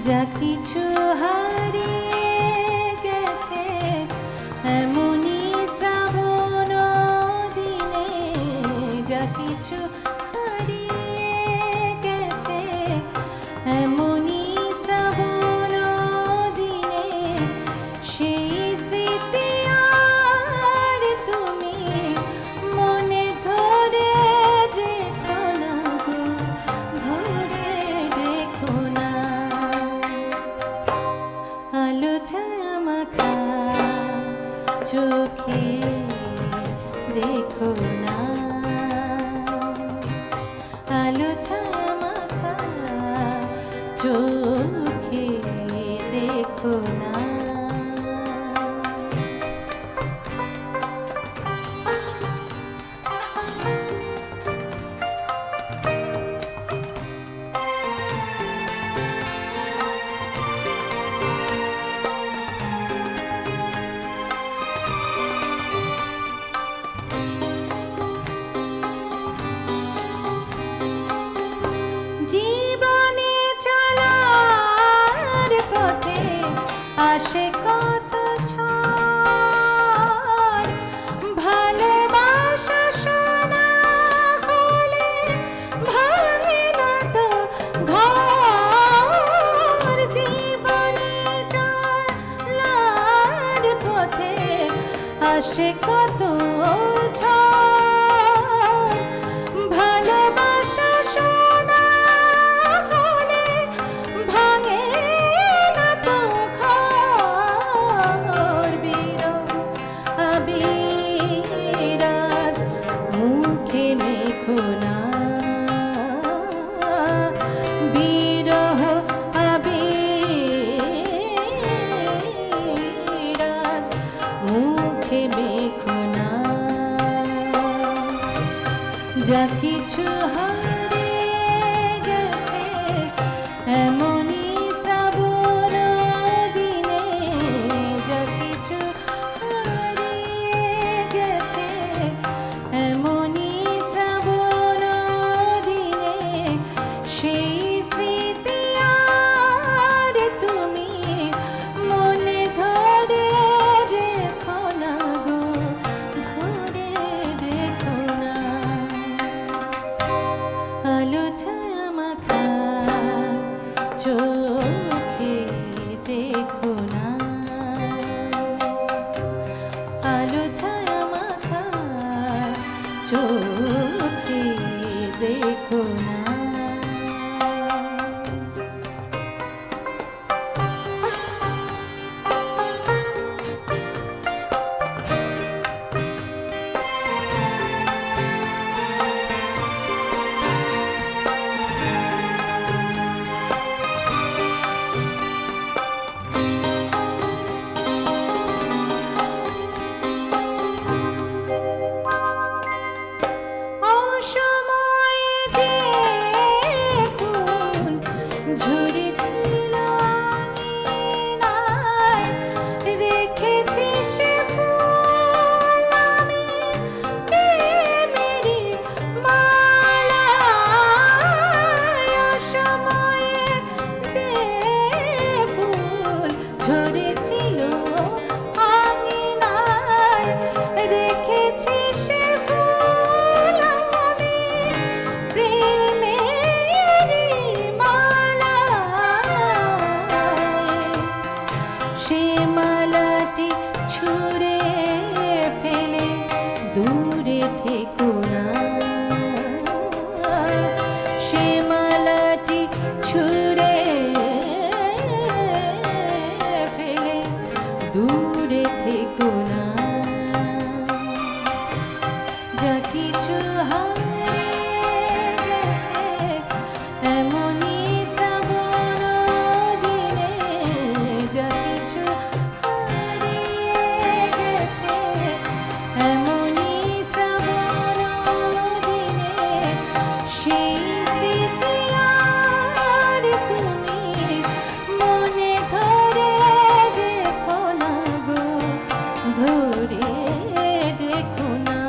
E: যা কিছু হারিয়ে গেছে এমনই শ্রাবণ দিনে, যা কিছু হারিয়ে গেছে এমনই শ্রাবণ দিনে, সেই স্মৃতি আর তুমি মনে ধরে রেখো না গো, ধরে রেখো না। আলো ছায়া মাখা চোখে দেখো না, আলো ছায়া মাখা চোখে দেখো না। জীবনে চলার পথে আসে কত ঝড়, ভালোবাসা শোনা হলে ভাঙে না আসে কত ঝড়, ভালোবাসা শোনা হলে ভাঙে না তো ঘর। বিরহ আবিরাজ মুখে মেখো না, বিরহ আবিরাজ মুখে মেখো না। যা কিছু হারিয়ে গেছে এমনই শ্রাবণ দিনে, যা কিছু হারিয়ে গেছে এমনই শ্রাবণ দিনে, সেই স্মৃতি আর তুমি মনে ধরে রেখো না গো, ধরে রেখো না। আলো ছায়া মাখা চোখে দেখো না, আলো ছায়া মাখা চোখে দেখো না। অসময়ে যে ফুল ঝরেছিল আঙিনায়, রেখেছি সে ফুল আমি প্রেমেরই মালায়। অসময়ে যে ফুল ঝরেছিল আঙিনায়, রেখেছি সে ফুল আমি প্রেমেরই মালায়। সে মালাটি ছুঁড়ে ফেলে দূরে থেকো না, সে মালাটি ছুঁড়ে ফেলে দূরে থেকো না। যা কিছু হারিয়ে গেছে এমনই শ্রাবণ দিনে, যা কিছু হারিয়ে গেছে এমনই শ্রাবণ দিনে, সেই স্মৃতি আর তুমি মনে ধরে রেখো না গো, ধরে রেখো না।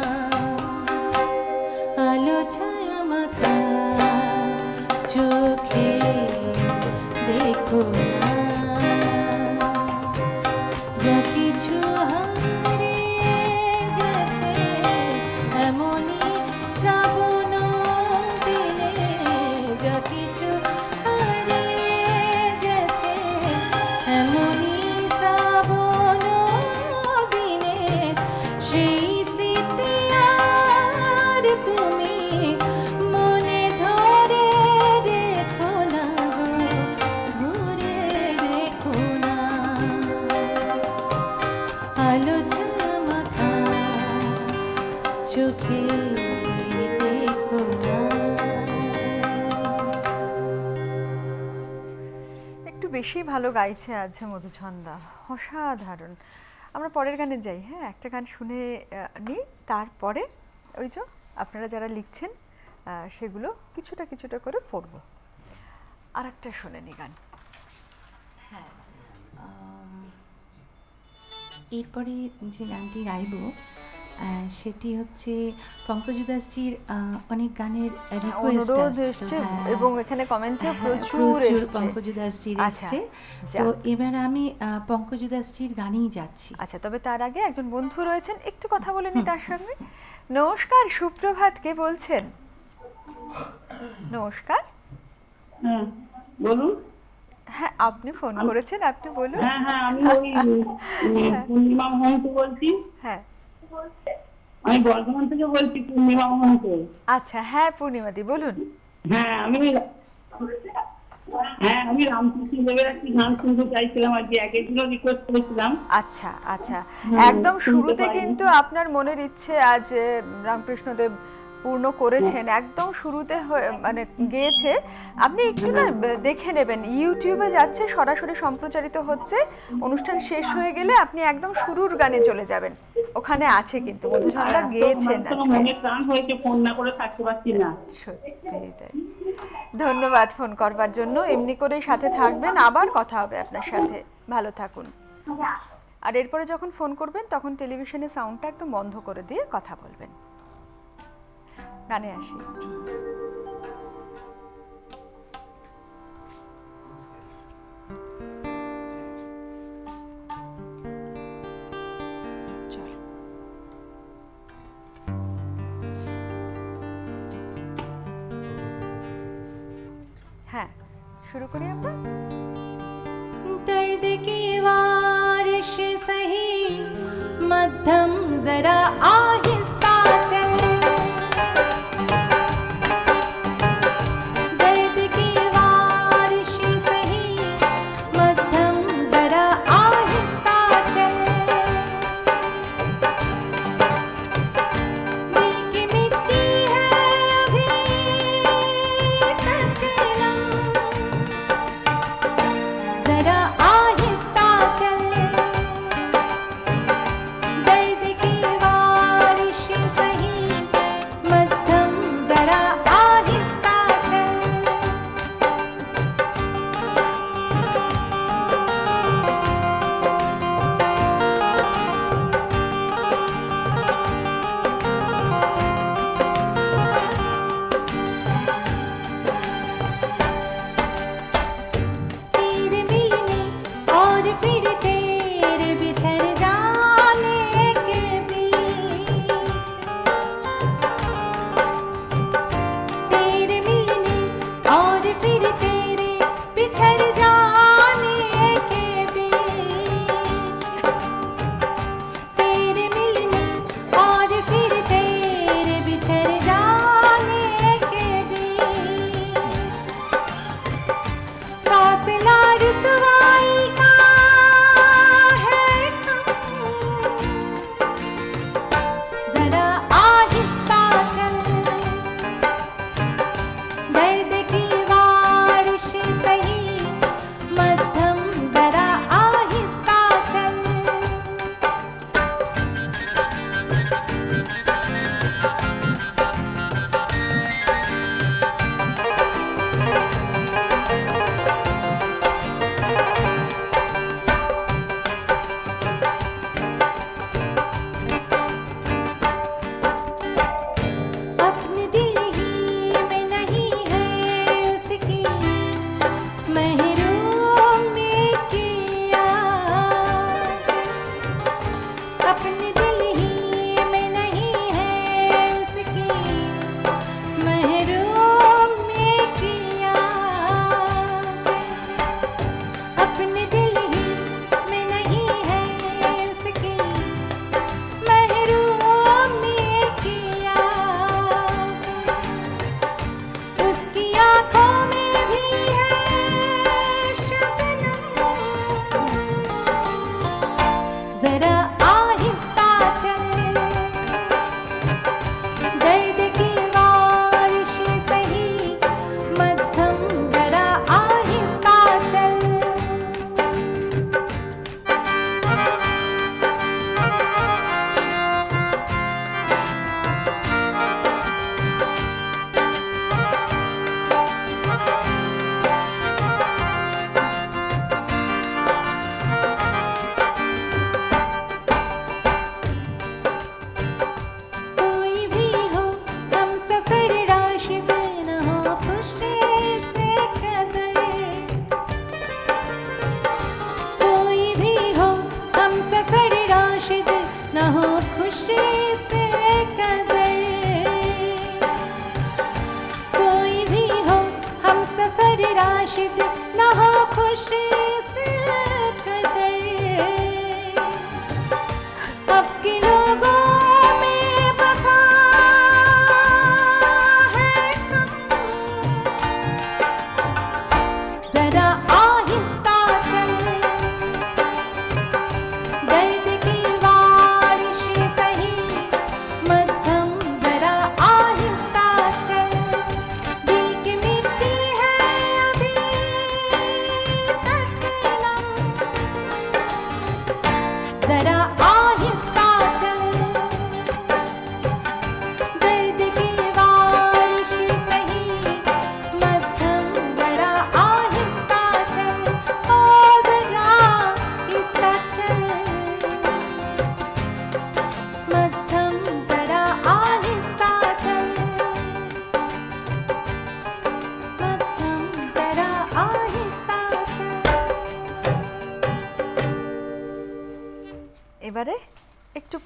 E: আলো ছায়া মাখা চোখে দেখো না, যা কিছু হারিয়ে গেছে এমনই শ্রাবণ দিনে, যা কিছু হারিয়ে গেছে এমনই শ্রাবণ দিনে, সেই স্মৃতি আর তুমি মনে ধরে রেখো না গো, ধরে রেখো না। আলো ছায়া মাখা চোখে দেখো না।
D: একটু বেশি ভালো গাইছে আজ মধুছন্দা, অসাধারণ। আমরা পরের গানে যাই। হ্যাঁ, একটা গান শুনে নিই, তারপরে ওই যে আপনারা যারা লিখছেন সেগুলো কিছুটা কিছুটা করে পড়ব। আর একটা শুনে নি গান।
E: হ্যাঁ, এরপরে যে গানটি গাইব সেটি হচ্ছে পঙ্কজ উদাসজির অনেক গানের রিকোয়েস্ট আসছে
D: এবং এখানে কমেন্টে প্রচুর
E: পঙ্কজ উদাসজির আসছে। তো এবার আমি পঙ্কজ উদাসজির গানেই যাচ্ছি।
D: আচ্ছা, তবে তার আগে একজন বন্ধু রয়েছেন, একটু কথা বলে নি তার সঙ্গে। নমস্কার, সুপ্রভাত, কে বলছেন? নমস্কার।
G: বলুন।
D: হ্যাঁ, আপনি ফোন করেছেন, আপনি বলুন।
G: হ্যাঁ হ্যাঁ, আমি ওই পূর্ণিমা মহন্ত বলছি।
D: হ্যাঁ,
G: আমি বর্ধমান থেকে বলছি, পূর্ণিমা মহন্ত।
D: আচ্ছা, হ্যাঁ পূর্ণিমাদি বলুন।
G: হ্যাঁ আমি রামকৃষ্ণ দেবের একটি গান শুনতে চাইছিলাম, আর কি একদিনও রিকোয়েস্ট করেছিলাম।
D: আচ্ছা আচ্ছা, একদম শুরুতে কিন্তু আপনার মনের ইচ্ছে আজ রামকৃষ্ণদেব পূর্ণ করেছেন, একদম শুরুতে মানে গেয়েছে। আপনি একটু না দেখে নেবেন, ইউটিউবে যাচ্ছে, সরাসরি সম্প্রচারিত হচ্ছে। অনুষ্ঠান শেষ হয়ে গেলে আপনি একদম শুরুর গানে চলে যাবেন, ওখানে আছে কিন্তু মধুচন্দ্রা গেয়েছেন।
G: মনে প্রাণ হয়েছে, ফোন না করে থাকতে পারছি না।
D: সত্যি তাই। ধন্যবাদ ফোন করবার জন্য। এমনি করেই সাথে থাকবেন, আবার কথা হবে আপনার সাথে। ভালো থাকুন। আর এরপরে যখন ফোন করবেন তখন টেলিভিশনের সাউন্ডটা একদম বন্ধ করে দিয়ে কথা বলবেন। গানে আসি। হ্যাঁ, শুরু করি আমরা।
E: दर्द की बारिश सही मध्यम जरा आहिस्ता चल, दर्द की बारिश सही मध्यम जरा आहिस्ता चल, दिल की मिट्टी है अभी तक नम, जरा आहिस्ता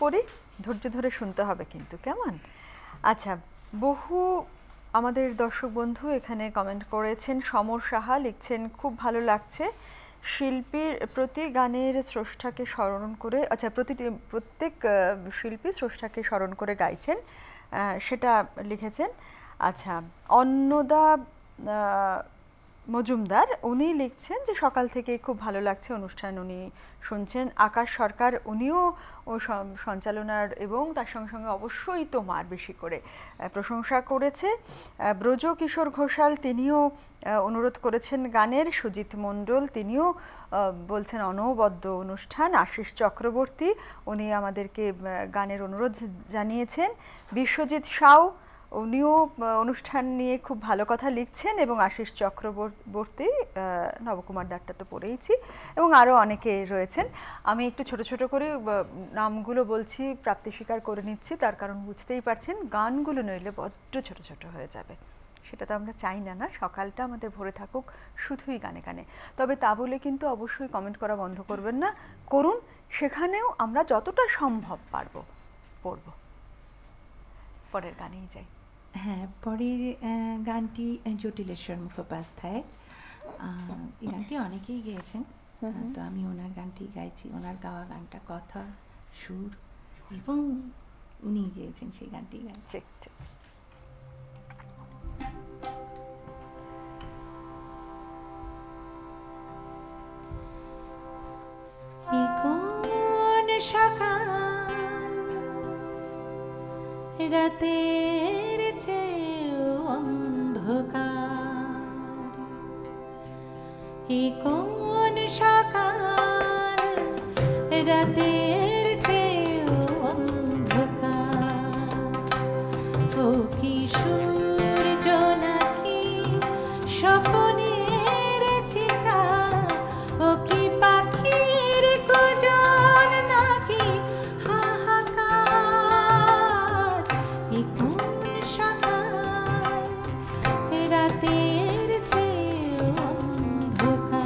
D: পড়ি, ধৈর্য ধরে শুনতে হবে কিন্তু, কেমন? আচ্ছা, বহু আমাদের দর্শক বন্ধু এখানে কমেন্ট করেছেন। সমর সাহা লিখছেন, খুব ভালো লাগছে, শিল্পীর প্রতি গানের স্রষ্টাকে স্মরণ করে, আচ্ছা প্রত্যেক শিল্পী স্রষ্টাকে স্মরণ করে গাইছেন, সেটা লিখেছেন। আচ্ছা, অন্নদা মজুমদার উনি লিখছেন যে সকাল থেকে খুব ভালো লাগছে অনুষ্ঠান উনি শুনছেন। আকাশ সরকার উনিও ও সঞ্চালনার এবং তার সঙ্গে সঙ্গে অবশ্যই তোমার বেশি করে প্রশংসা করেছে। ব্রজ কিশোর ঘোষাল তিনিও অনুরোধ করেছেন গানের। সুজিত মণ্ডল তিনিও বলছেন অনবদ্য অনুষ্ঠান। আশিস চক্রবর্তী উনি আমাদেরকে গানের অনুরোধ জানিয়েছেন। বিশ্বজিৎ সাউ উনিও অনুষ্ঠান নিয়ে খুব ভালো কথা লিখছেন, এবং আশিস চক্রবর্তী, নবকুমার দারটা তো পড়েইছি, এবং আরও অনেকে রয়েছেন। আমি একটু ছোট ছোট করে নামগুলো বলছি, প্রাপ্তি স্বীকার করে নিচ্ছি, তার কারণ বুঝতেই পারছেন গানগুলো নইলে বড্ড ছোট ছোট হয়ে যাবে, সেটা তো আমরা চাই না। না, সকালটা আমাদের ভরে থাকুক শুধুই গানে গানে। তবে তা বলে কিন্তু অবশ্যই কমেন্ট করা বন্ধ করবেন না, করুন, সেখানেও আমরা যতটা সম্ভব পারবো পড়ব। পরের গানেই যাই।
E: হ্যাঁ, পরের গানটি জটিলেশ্বর মুখোপাধ্যায়। এই গানটি অনেকেই গেয়েছেন, তো আমি ওনার গানটি গাইছি। ওনার গাওয়া গানটা কথা, সুর এবং উনি গেয়েছেন সেই গানটি গাইছি। কোন সকাল রাতের চেয়েও অন্ধকার, কোন সকাল রাতের চেয়েও অন্ধকার, ও কি সূর্য নাকি স্বপ্নের চিতা, ও কি পাখির কুজন নাকি হাহাকার, কোন সকাল রাতের চেয়েও অন্ধকার।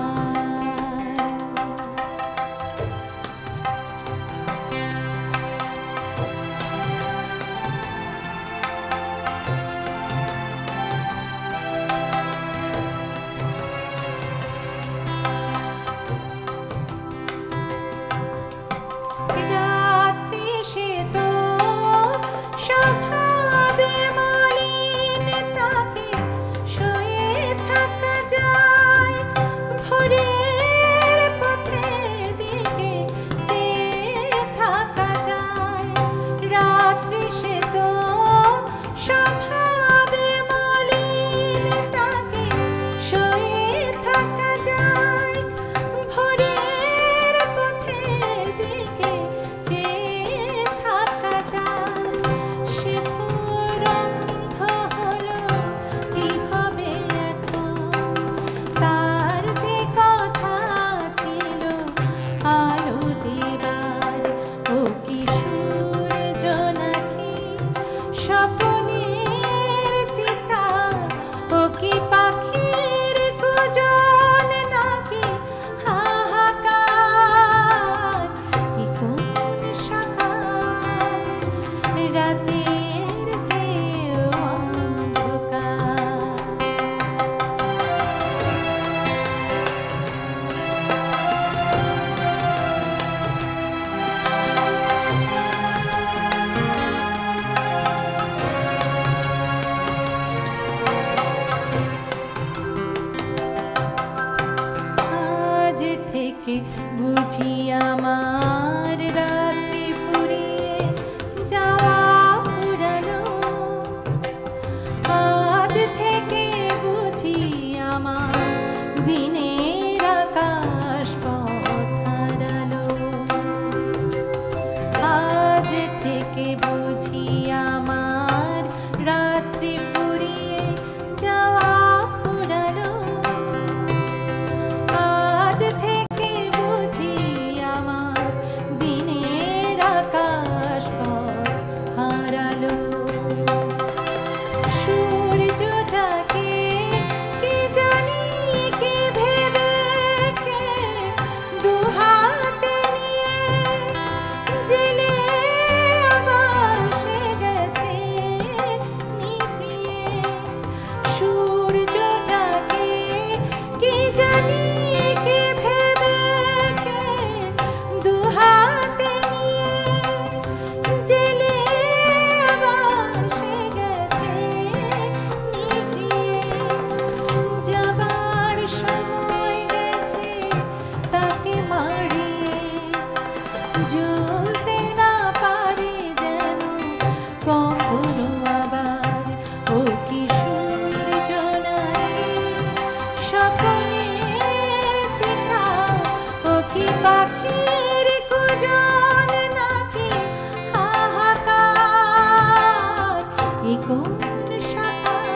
E: এ কোন সকাল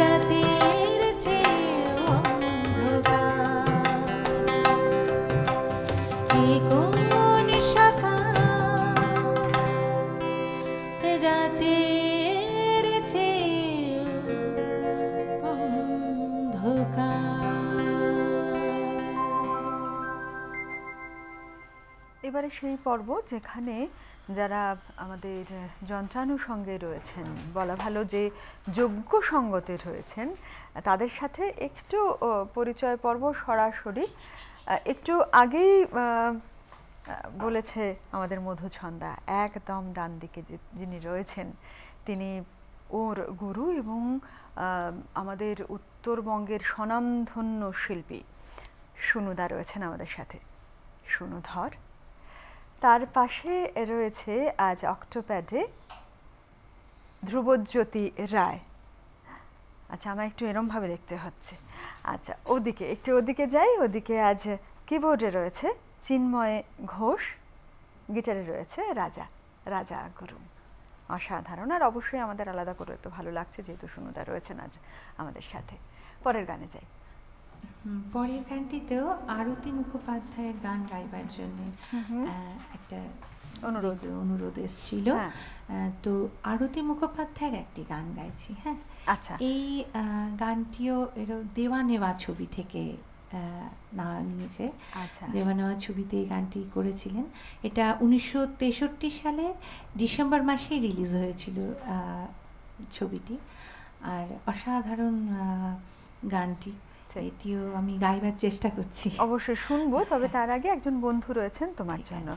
E: রাতের চেয়ে অন্ধকার, এ কোন সকাল রাতের চেয়ে
D: এবারে সেই পর্ব যেখানে যারা আমাদের যন্ত্রানুষঙ্গে রয়েছেন, বলা ভালো যে যোগ্য সঙ্গতে রয়েছেন, তাদের সাথে একটু পরিচয় পর্ব সরাসরি একটু আগেই বলেছে আমাদের মধুছন্দা, একদম ডান দিকে যিনি রয়েছেন তিনি ওর গুরু এবং আমাদের উত্তরবঙ্গের স্বনামধন্য শিল্পী সুনুদা রয়েছেন আমাদের সাথে, সুনুধর। তার পাশে রয়েছে আজ অক্টোপ্যাডে ধ্রুবজ্যোতি রায়। আচ্ছা, আমার একটু এরমভাবে দেখতে হচ্ছে। আচ্ছা, ওদিকে যাই। ওদিকে আজ কিবোর্ডে রয়েছে চিন্ময় ঘোষ, গিটারে রয়েছে রাজা গুরুং। অসাধারণ। আর অবশ্যই আমাদের আলাদা করে তো ভালো লাগছে যেহেতু সুনুদা রয়েছেন আজ আমাদের সাথে। পরের গানে যাই।
E: পরের গানটিতেও আরতি মুখোপাধ্যায়ের গান গাইবার জন্য একটা অনুরোধ এসেছিল। তো আরতি মুখোপাধ্যায়ের একটি গান গাইছি। হ্যাঁ,
D: আচ্ছা।
E: এই গানটিও এর দেওয়া নেওয়া ছবি থেকে না নিয়েছে। দেওয়া নেওয়া ছবিতে এই গানটি করেছিলেন। এটা 1963 সালে ডিসেম্বর মাসে রিলিজ হয়েছিল ছবিটি। আর অসাধারণ গানটি, এটিও আমি গাইবার চেষ্টা করছি।
D: অবশ্যই শুনবো, তবে তার আগে একজন বন্ধু রয়েছেন তোমার জন্য।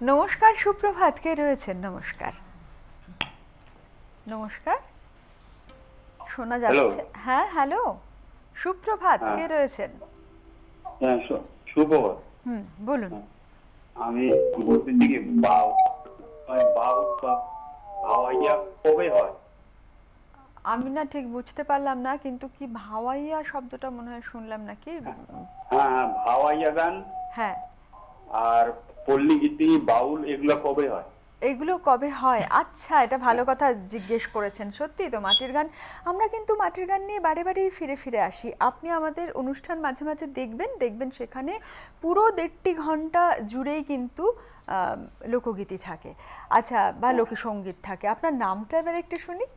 D: নমস্কার, সুপ্রভাত। কে রয়েছেন? নমস্কার। নমস্কার, শোনা যাচ্ছে? হ্যাঁ, হ্যালো, সুপ্রভাত। কে রয়েছেন?
H: সুপ্রভাত।
D: বলুন।
H: আমি বলতেছি কি ভাওয়াইয়া কবে হয়?
D: আমি না ঠিক বুঝতে পারলাম না, কিন্তু কি ভাওয়াইয়া শব্দটা মনে হয় শুনলাম নাকি?
H: হ্যাঁ, ভাওয়াইয়া গান।
D: হ্যাঁ।
H: আর পল্লী গীতি, বাউল, এগুলো কবে হয়?
D: এগুলো কবে হয়? আচ্ছা, এটা ভালো কথা জিজ্ঞেস করেছেন। সত্যি তো, মাটির গান, আমরা কিন্তু মাটির গান নিয়ে বারে বারেই ফিরে আসি। আপনি আমাদের অনুষ্ঠান মাঝে মাঝে দেখবেন সেখানে পুরো 1.5 ঘন্টা জুড়েই কিন্তু লোকগীতি থাকে, আচ্ছা, বা লোকসঙ্গীত থাকে। আপনার নামটা এবার একটু শুনি।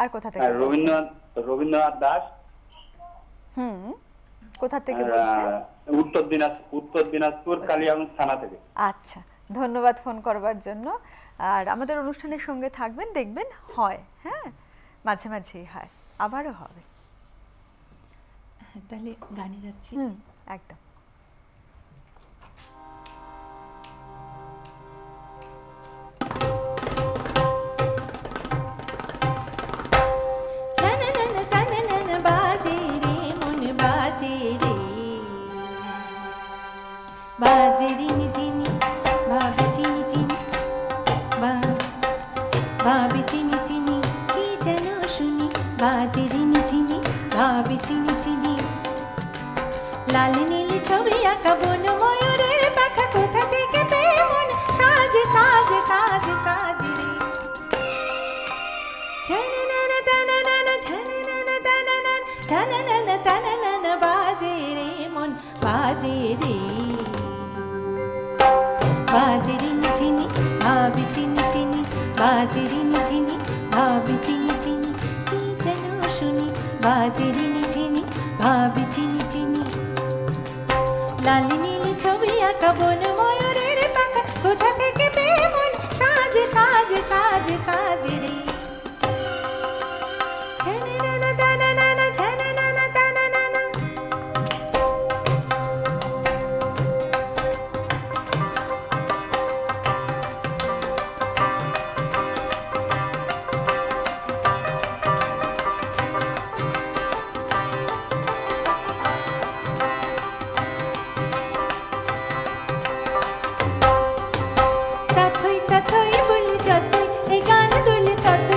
D: আর কোথা থেকে?
H: রবীন্দ্রনাথ দাস।
D: কোথা থেকে বলছেন?
H: উত্তর দিনাজপুর কালিয়াগঞ্জ থানা থেকে।
D: আচ্ছা, ধন্যবাদ ফোন করবার জন্য। আর আমাদের অনুষ্ঠানের সঙ্গে থাকবেন, দেখবেন হয়। হ্যাঁ, মাঝে মাঝেই হয়, আবারও হবে।
E: তাহলে গানে যাচ্ছি।
D: একদম।
E: বাজে রিনি চিনি ভাবি চিনি চিনি ভাবি চিনি চিনি কি যেন শুনি। বাজে রিনি চিনি ভাবি চিনি চিনি, লাল নীল ছবি আঁকা বন ময়ূরের পাখা, কোথা থেকে পেয়ে মন সাজে সাজে সাজে সাজে রে। ঝানানা তানানা ঝানানা তানানা ঝানানা তানানা, বাজে রে মন বাজে রে। বাজে রিনি চিনি ভাবি চিনি চিনি, বাজে রিনি চিনি ভাবি চিনি চিনি কি যেন শুনি। বাজে রিনি চিনি ভাবি চিনি চিনি, লাল নীল ছবি আঁকা বন ময়ূরের পাখা, কোথা থেকে পেয়ে মন সাজে সাজে সাজে সাজে রে। ঝানানা তানানা ঝানানা তানানা। তাথই তাথই বলি যতই এই গান দুলি ততই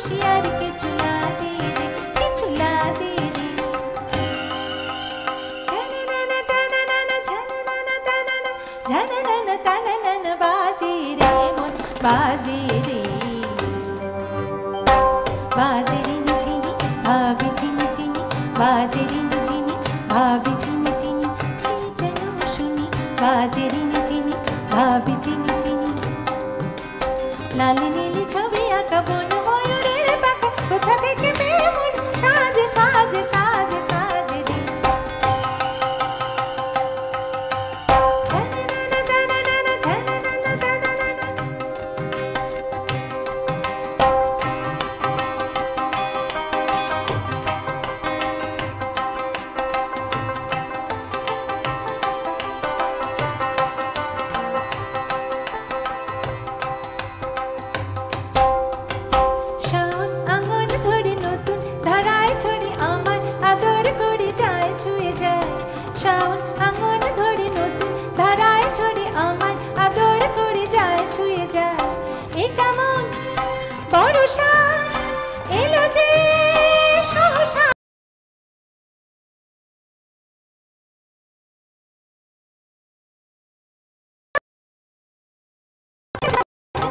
E: খুশি আর কিছু লাজে রে, কিছু লাজে রে। ঝানানা তানানা ঝানানা তানানা ঝানানা তানানা বাজে রে মন বাজে রে, বাজে রিনি ঝিনি ভাবি চিনি চিনি, বাজে রিনি ঝিনি ভাবি চিনি চিনি, কি যেন শুনি বাজে রিনি ঝিনি ভাবি চিনি চিনি। লালি নীলি ছবি আঁকা বন ময়ূরের পাখা, কোথা থেকে পেয়ে মন সাজে সাজে সাজে সাজে রে। ঝানানা তানানা ঝানানা তানানা। শাওন আঙুল ধরে নতুন ধারায় ছড়ি আমার আদর করে যায় ছুঁয়ে যায়, শাওন আঙুল ধরে নতুন ধারায় ছড়ি আমার আদর করে যায় ছুঁয়ে যায়। এ কেমন বর্ষা এলো যে সহসা,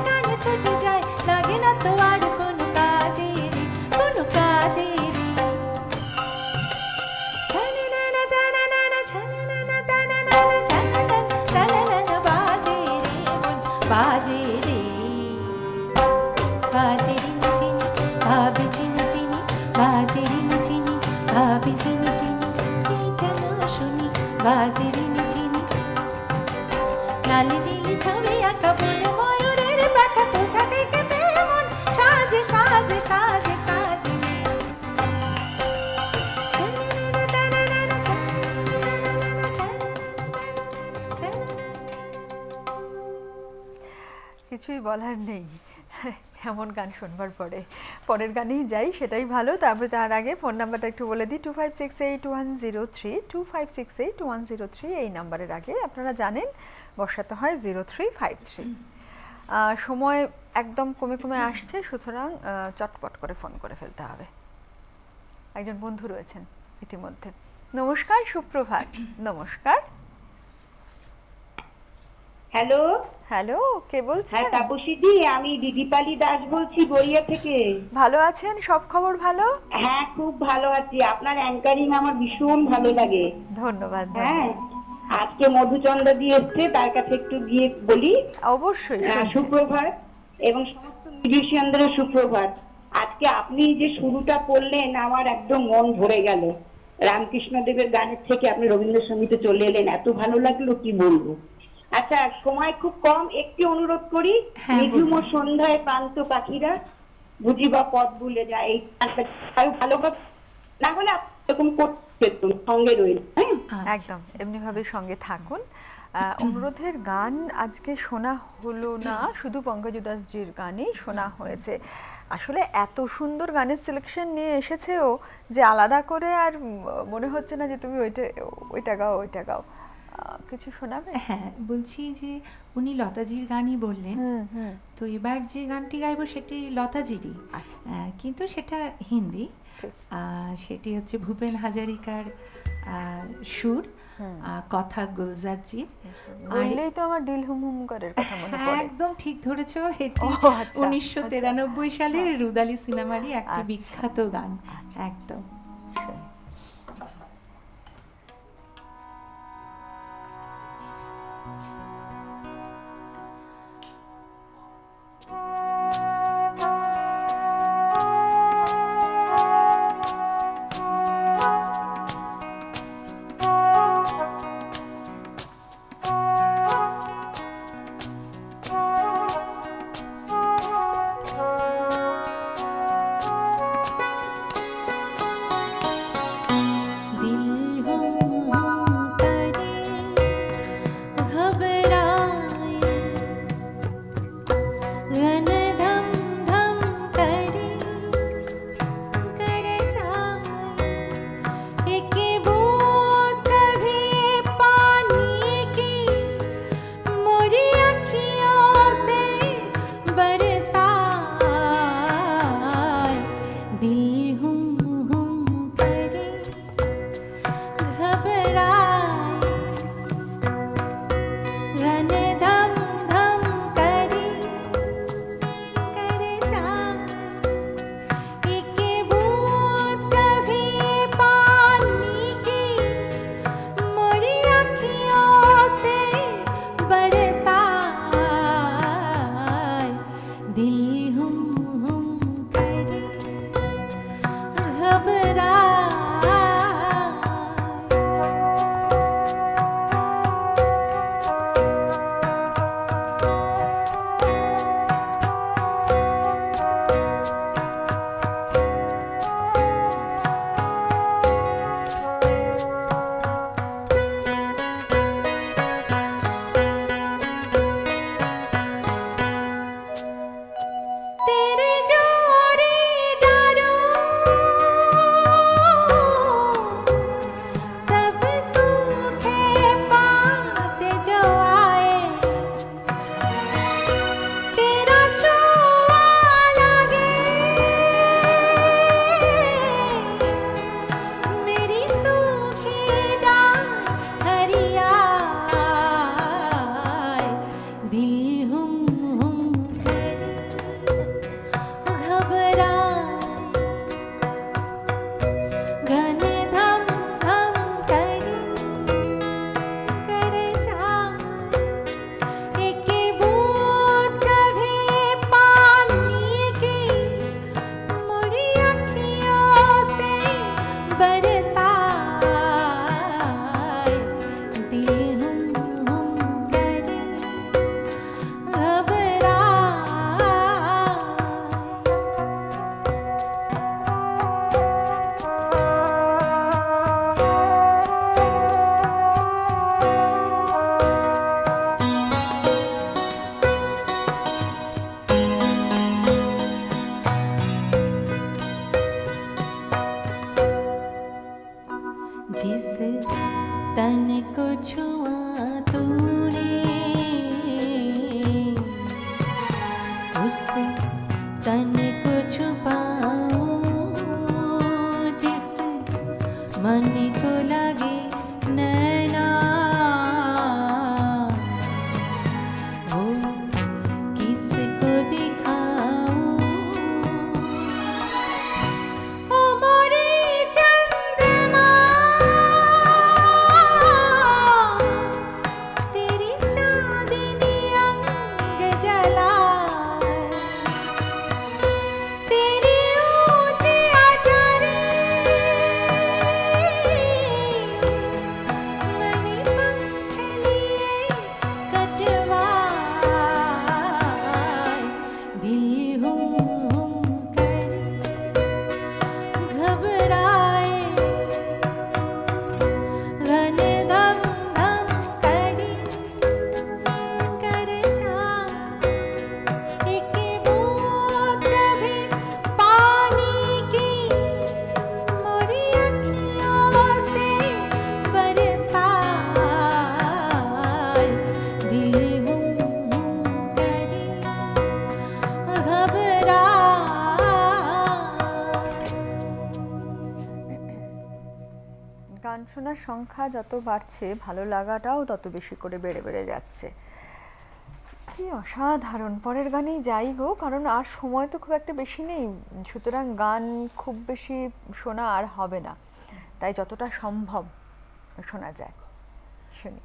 E: কান ছুটে যায় লাগে না তো আর কোনো কাজে রে, কোনো কাজে রে। ঝানানা তানানা ঝানানা তানানা ঝানানা তানানা বাজে রে মন বাজে রে, বাজে রিনি ঝিনি ভাবি চিনি চিনি, বাজে রিনি ঝিনি ভাবি চিনি চিনি, কি যেন শুনি বাজে রিনি ঝিনি। লালি নীলি ছবি আঁকা বন ময়ূরের পাখা, কোথা থেকে পেয়ে মন সাজে সাজে সাজে সাজে রে। ঝানানা তানানা ঝানানা তানানা।
D: কিছুই বলার নেই, এমন গান শুনবার পরে পরের গানেই যাই, সেটাই ভালো। তারপরে তার আগে ফোন নাম্বারটা একটু বলে দিই, 2568 103 103 এই নাম্বারের আগে আপনারা জানেন বসাতে হয় 0353। সময় একদম কমে কমে আসছে, সুতরাং চটপট করে ফোন করে ফেলতে হবে। একজন বন্ধু রয়েছেন ইতিমধ্যে। নমস্কার, সুপ্রভাত। নমস্কার।
G: হ্যালো
D: হ্যালো, কে বলছেন?
G: হ্যাঁ তাপসীদি, আমি দিদিপালি দাস বলছি গড়িয়া থেকে।
D: ভালো আছেন? সব খবর ভালো?
G: হ্যাঁ খুব ভালো আছি, আপনার অ্যাঙ্কারিং আমার ভীষণ ভালো লাগে।
D: ধন্যবাদ।
G: হ্যাঁ আজকে মধুচন্দ্রা দিয়ে এসছে, তার কাছে একটু গিয়ে বলি।
D: অবশ্যই।
G: সুপ্রভাত, এবং সমস্ত মিউজিশিয়ানদের সুপ্রভাত। আজকে আপনি যে শুরুটা করলেন আমার একদম মন ভরে গেল। রামকৃষ্ণ দেবের গানের থেকে আপনি রবীন্দ্রসঙ্গীতে চলে এলেন, এত ভালো লাগলো কি বলবো। আচ্ছা সময় খুব কম, একটি অনুরোধ করি। নিঝুম সন্ধ্যায় প্রান্ত পাখিরা বুঝি বা পথ ভুলে যায়, এই ভালো না হলে এরকম করতে সঙ্গে রইল। হ্যাঁ
D: একদম এমনি ভাবে সঙ্গে থাকুন। অনুরোধের গান আজকে শোনা হলো না, শুধু পঙ্কজ উদাসজির গানই শোনা হয়েছে। আসলে এত সুন্দর গানের সিলেকশন নিয়ে এসেছে ও, যে আলাদা করে আর মনে হচ্ছে না যে তুমি ওইটা গাও ওইটা গাও। কিছু শোনাবে?
E: হ্যাঁ বলছি যে উনি লতাজির গানই বললেন, তো এবার যে গানটি গাইবো সেটি লতাজিরই, কিন্তু সেটা হিন্দি। সেটি হচ্ছে ভূপেন হাজারিকার সুর, কথা গুলজারজির।
D: বললেই তো আমার দিল হুম হুম করে কথা মনে পড়ে।
E: একদম ঠিক ধরেছো, এটি 1993 সালের রুদালি সিনেমারই একটি বিখ্যাত গান। একদম दिल हुम हुम करे घबरा तन को छुआ तूने, उससे तन को छुपाऊं जिस मन को लगे नैना, वो किसको दिखाऊं। ओ मोरे चंद्रमा, तेरी चांदनी अंग जलाए, तेरी ऊंची अटरी मैंने पंख लिए कटवाए। दिल हुम करे घबराए, घन धम धम करी कर जा, एक बूंद भी पानी की मोरी अखियों से बरसाए। दिल हुम करी घबराए।
D: গান শোনার সংখ্যা যত বাড়ছে ভালো লাগাটাও তত বেশি করে বেড়ে বেড়ে যাচ্ছে। কি অসাধারণ। পরের গানেই যাই গো, কারণ আর সময় তো খুব একটা বেশি নেই, সুতরাং গান খুব বেশি শোনা আর হবে না, তাই যতটা সম্ভব শোনা যায় শুনি।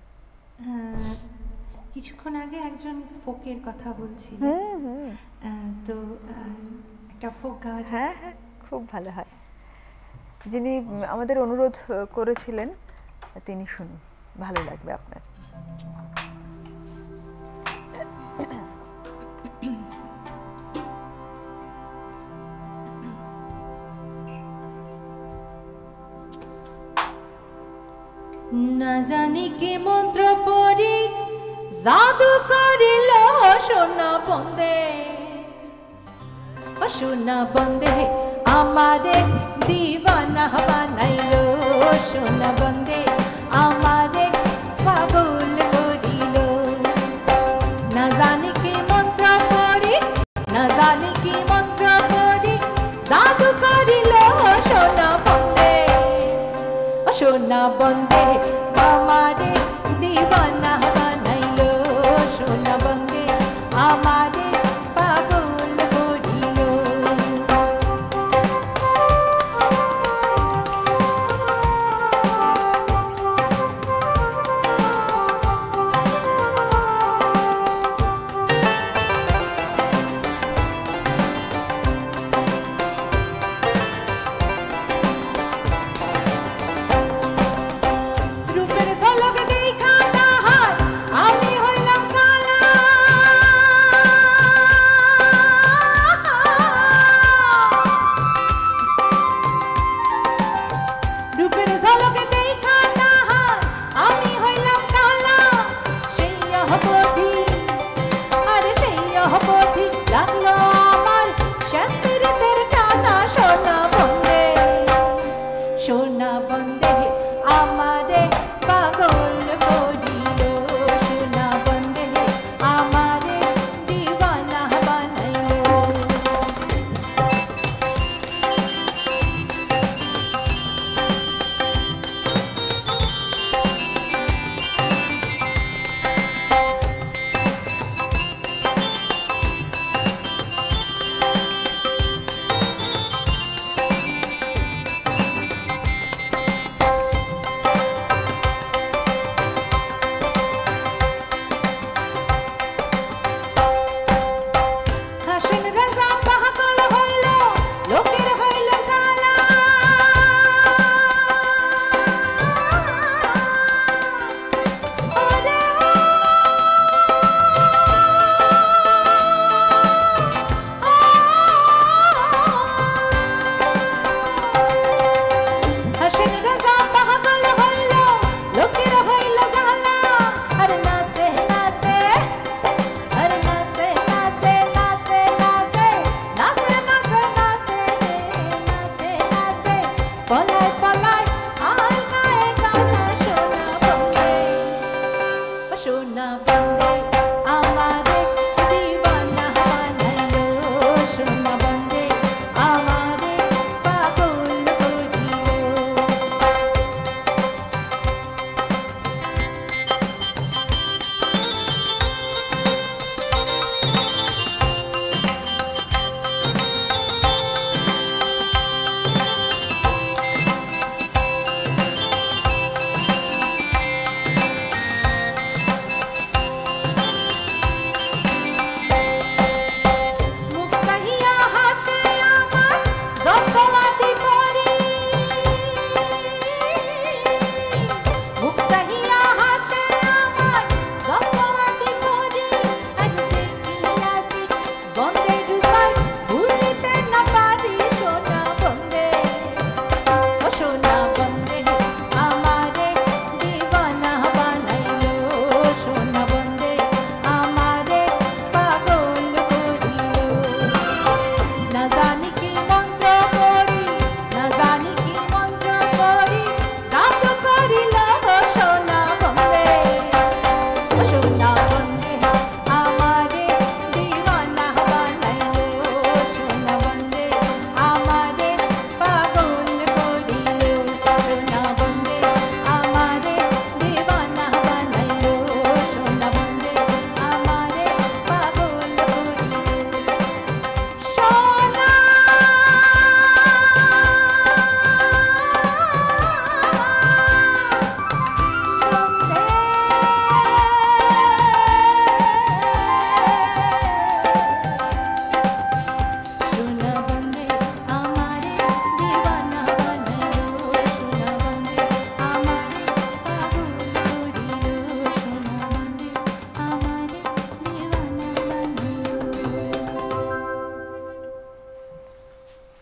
E: কিছুক্ষণ আগে একজন ফোকের কথা বলছিল, তো একটা ফোক গাওয়া যায়?
D: হ্যাঁ হ্যাঁ, খুব ভালো হয়। যিনি আমাদের অনুরোধ করেছিলেন তিনি শুনুন, ভালো লাগবে আপনার।
E: না জানি কি মন্ত্র পড়ি জাদু করিল সোনা বন্দে, ও সোনা বন্দে আমারে দিবানা বানাইলো, সোনা বন্দে আমারে পাগল করিল। না জানি কি মন্ত্র পড়ি, না জানি কি মন্ত্র পড়ি জাদু করিল সোনা বন্দে, ও সোনা বন্দে আমারে দিবানা বানাইলো, সোনা বন্দে আমারে পাগল করিল। রূপের ঝলক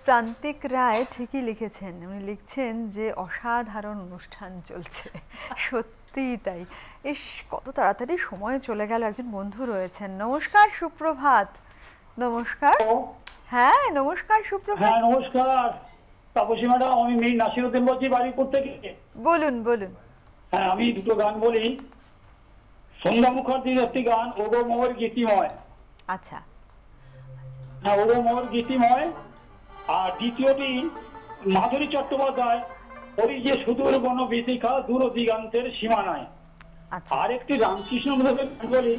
D: প্রান্তিক রায় ঠিকই লিখেছেন, উনি লিখছেন যে অসাধারণ অনুষ্ঠান চলছে। সত্যিই তাই। ইস, কত তাড়াতাড়ি সময় চলে গেল। একজন বন্ধু রয়েছেন। নমস্কার, সুপ্রভাত। নমস্কার। হ্যাঁ নমস্কার, সুপ্রভাত।
I: হ্যাঁ নমস্কার তাপসী ম্যাডাম, আমি মীর নাসিরউদ্দিন বলছি বাড়িপুর থেকে।
D: বলুন বলুন।
I: হ্যাঁ আমি দুটো গান বলি। সন্ধ্যা মুখার্জির একটি গান ওগো মোর গীতিময়।
D: আচ্ছা।
I: হ্যাঁ ওগো মোর গীতিময়। আর দ্বিতীয়টি মাধুরী চট্টোপাধ্যায়, ওই যে সুদূর বন বিশিখা দূর দিগান্তের সীমানায়। আর একটি রামকৃষ্ণ দেবের গান বলি,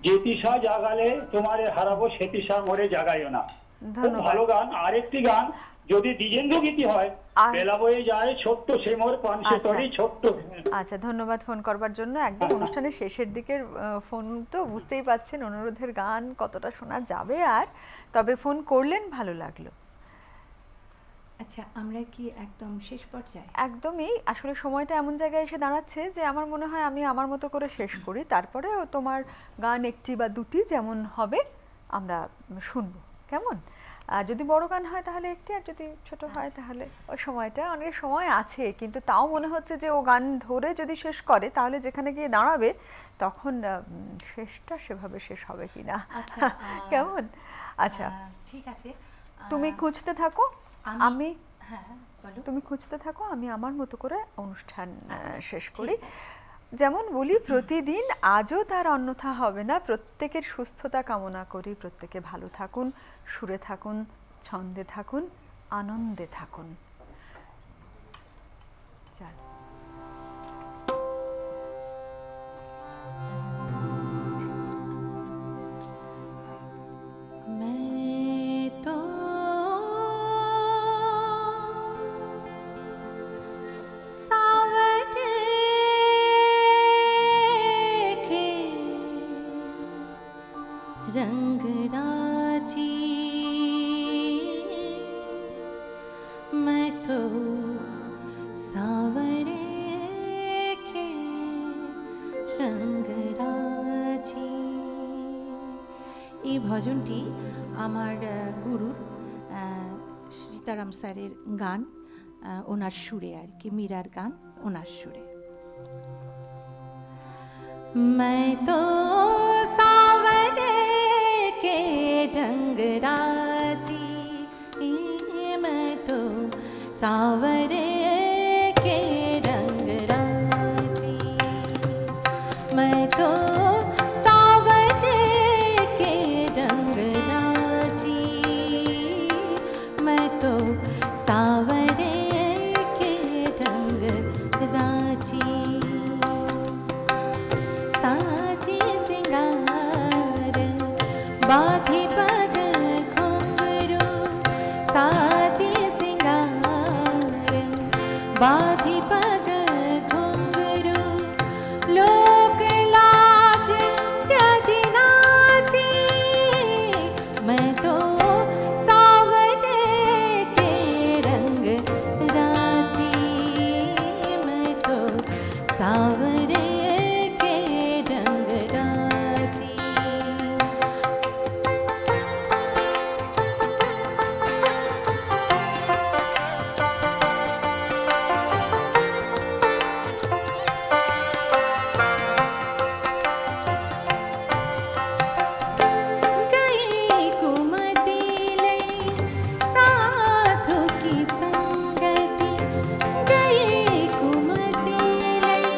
I: যে তিসা জাগালে তোমারে হারাবো সে তিসা মরে জাগাইও না। খুব ভালো গান। আর একটি গান যদি দ্বিজেন্দ্র গীতি হয়, বেলা বয়ে যায় ছোট্ট সে মোর পানসে তরি ছোট্ট।
D: আচ্ছা, ধন্যবাদ ফোন করবার জন্য। একদম অনুষ্ঠানের শেষের দিকের ফোন, তো বুঝতেই পাচ্ছেন অনুরোধের গান কতটা শোনা যাবে। আর তবে ফোন করলেন, ভালো লাগলো।
E: আচ্ছা, আমরা কি একদম শেষ পর্যায়ে?
D: একদমই। আসলে সময়টা এমন জায়গায় এসে দাঁড়াচ্ছে যে আমার মনে হয় আমি আমার মতো করে শেষ করি, তারপরে তোমার গান একটি বা দুটি যেমন হবে আমরা শুনবো, কেমন? আর যদি বড় গান হয় তাহলে একটি, আর যদি ছোট হয় তাহলে ওই সময়টা, অনেক সময় আছে কিন্তু তাও মনে হচ্ছে যে ও গান ধরে যদি শেষ করে তাহলে যেখানে গিয়ে দাঁড়াবে তখন শেষটা সেভাবে শেষ হবে কিনা। কেমন? আচ্ছা
E: ঠিক আছে,
D: তুমি খুঁজতে থাকো, আমি
E: হ্যাঁ বলো,
D: তুমি খুঁজতে থাকো, আমি আমার মতো করে অনুষ্ঠান শেষ করি। যেমন বলি প্রতিদিন, আজও তার অন্যথা হবে না। প্রত্যেকের সুস্থতা কামনা করি, প্রত্যেকে ভালো থাকুন, সুরে থাকুন, ছন্দে থাকুন, আনন্দে থাকুন।
E: रंग राजी मैं तो सावरे के रंग राजी। এই ভজনটি আমার গুরুর সীতারাম স্যারের গান, ওনার সুরে আর কি, মীরার গান ওনার সুরে। मैं तो सावरे के रंग राजी, मैं तो सावरे के रंग राजी, मैं तो सावरे के रंग राजी, मैं तो सावरे के रंग राजी। साजी सिंगार बाधी पग घुंघरू, साजी सिंगार बाधी पग घुंघरू, लोक लाज त्याजी नाची, मैं तो सावरे के रंग राजी, मैं तो सावरे के रंग राजी। गई कुमति लई साधु की संगति, गई कुमति लई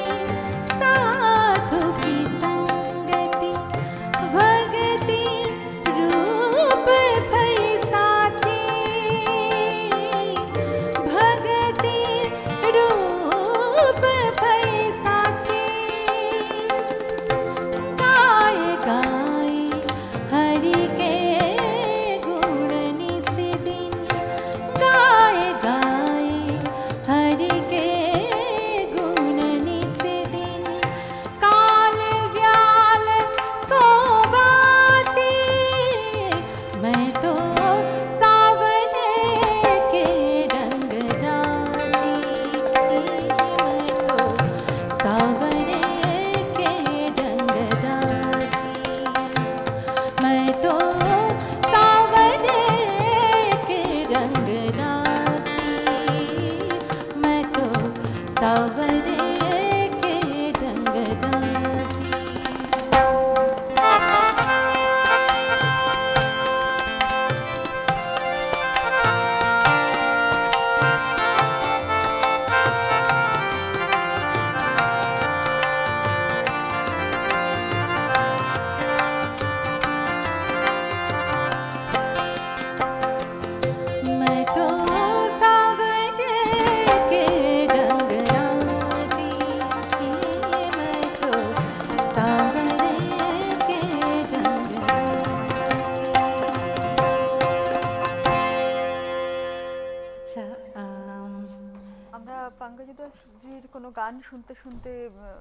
D: গান শুনতে শুনতে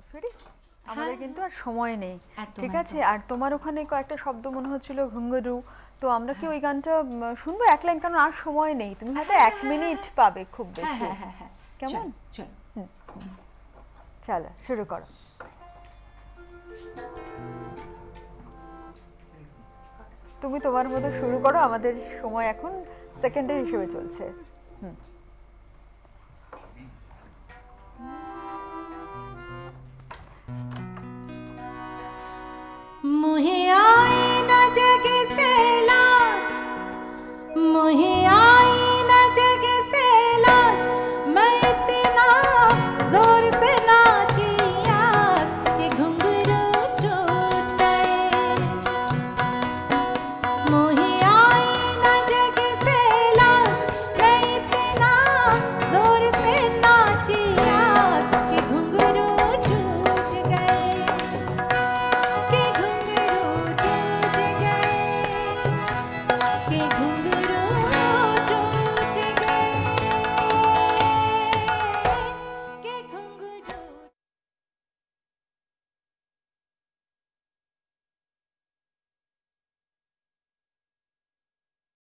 D: ফিরি? আমাদের কিন্তু আর সময় নেই, ঠিক আছে? আর তোমার ওখানে কয়েকটা শব্দ মনে হচ্ছিল ঘুঙ্গুরু, তো আমরা কি ওই গানটা শুনবো এক লাইন? কারণ আর সময় নেই, তুমি হয়তো 1 মিনিট পাবে খুব বেশি।
E: হ্যাঁ,
D: কেমন?
E: চলো
D: চলো শুরু করো। তুমি তোমার মতো শুরু করো, আমাদের সময় এখন সেকেন্ডের হিসেবে চলছে।
E: মুহিয়া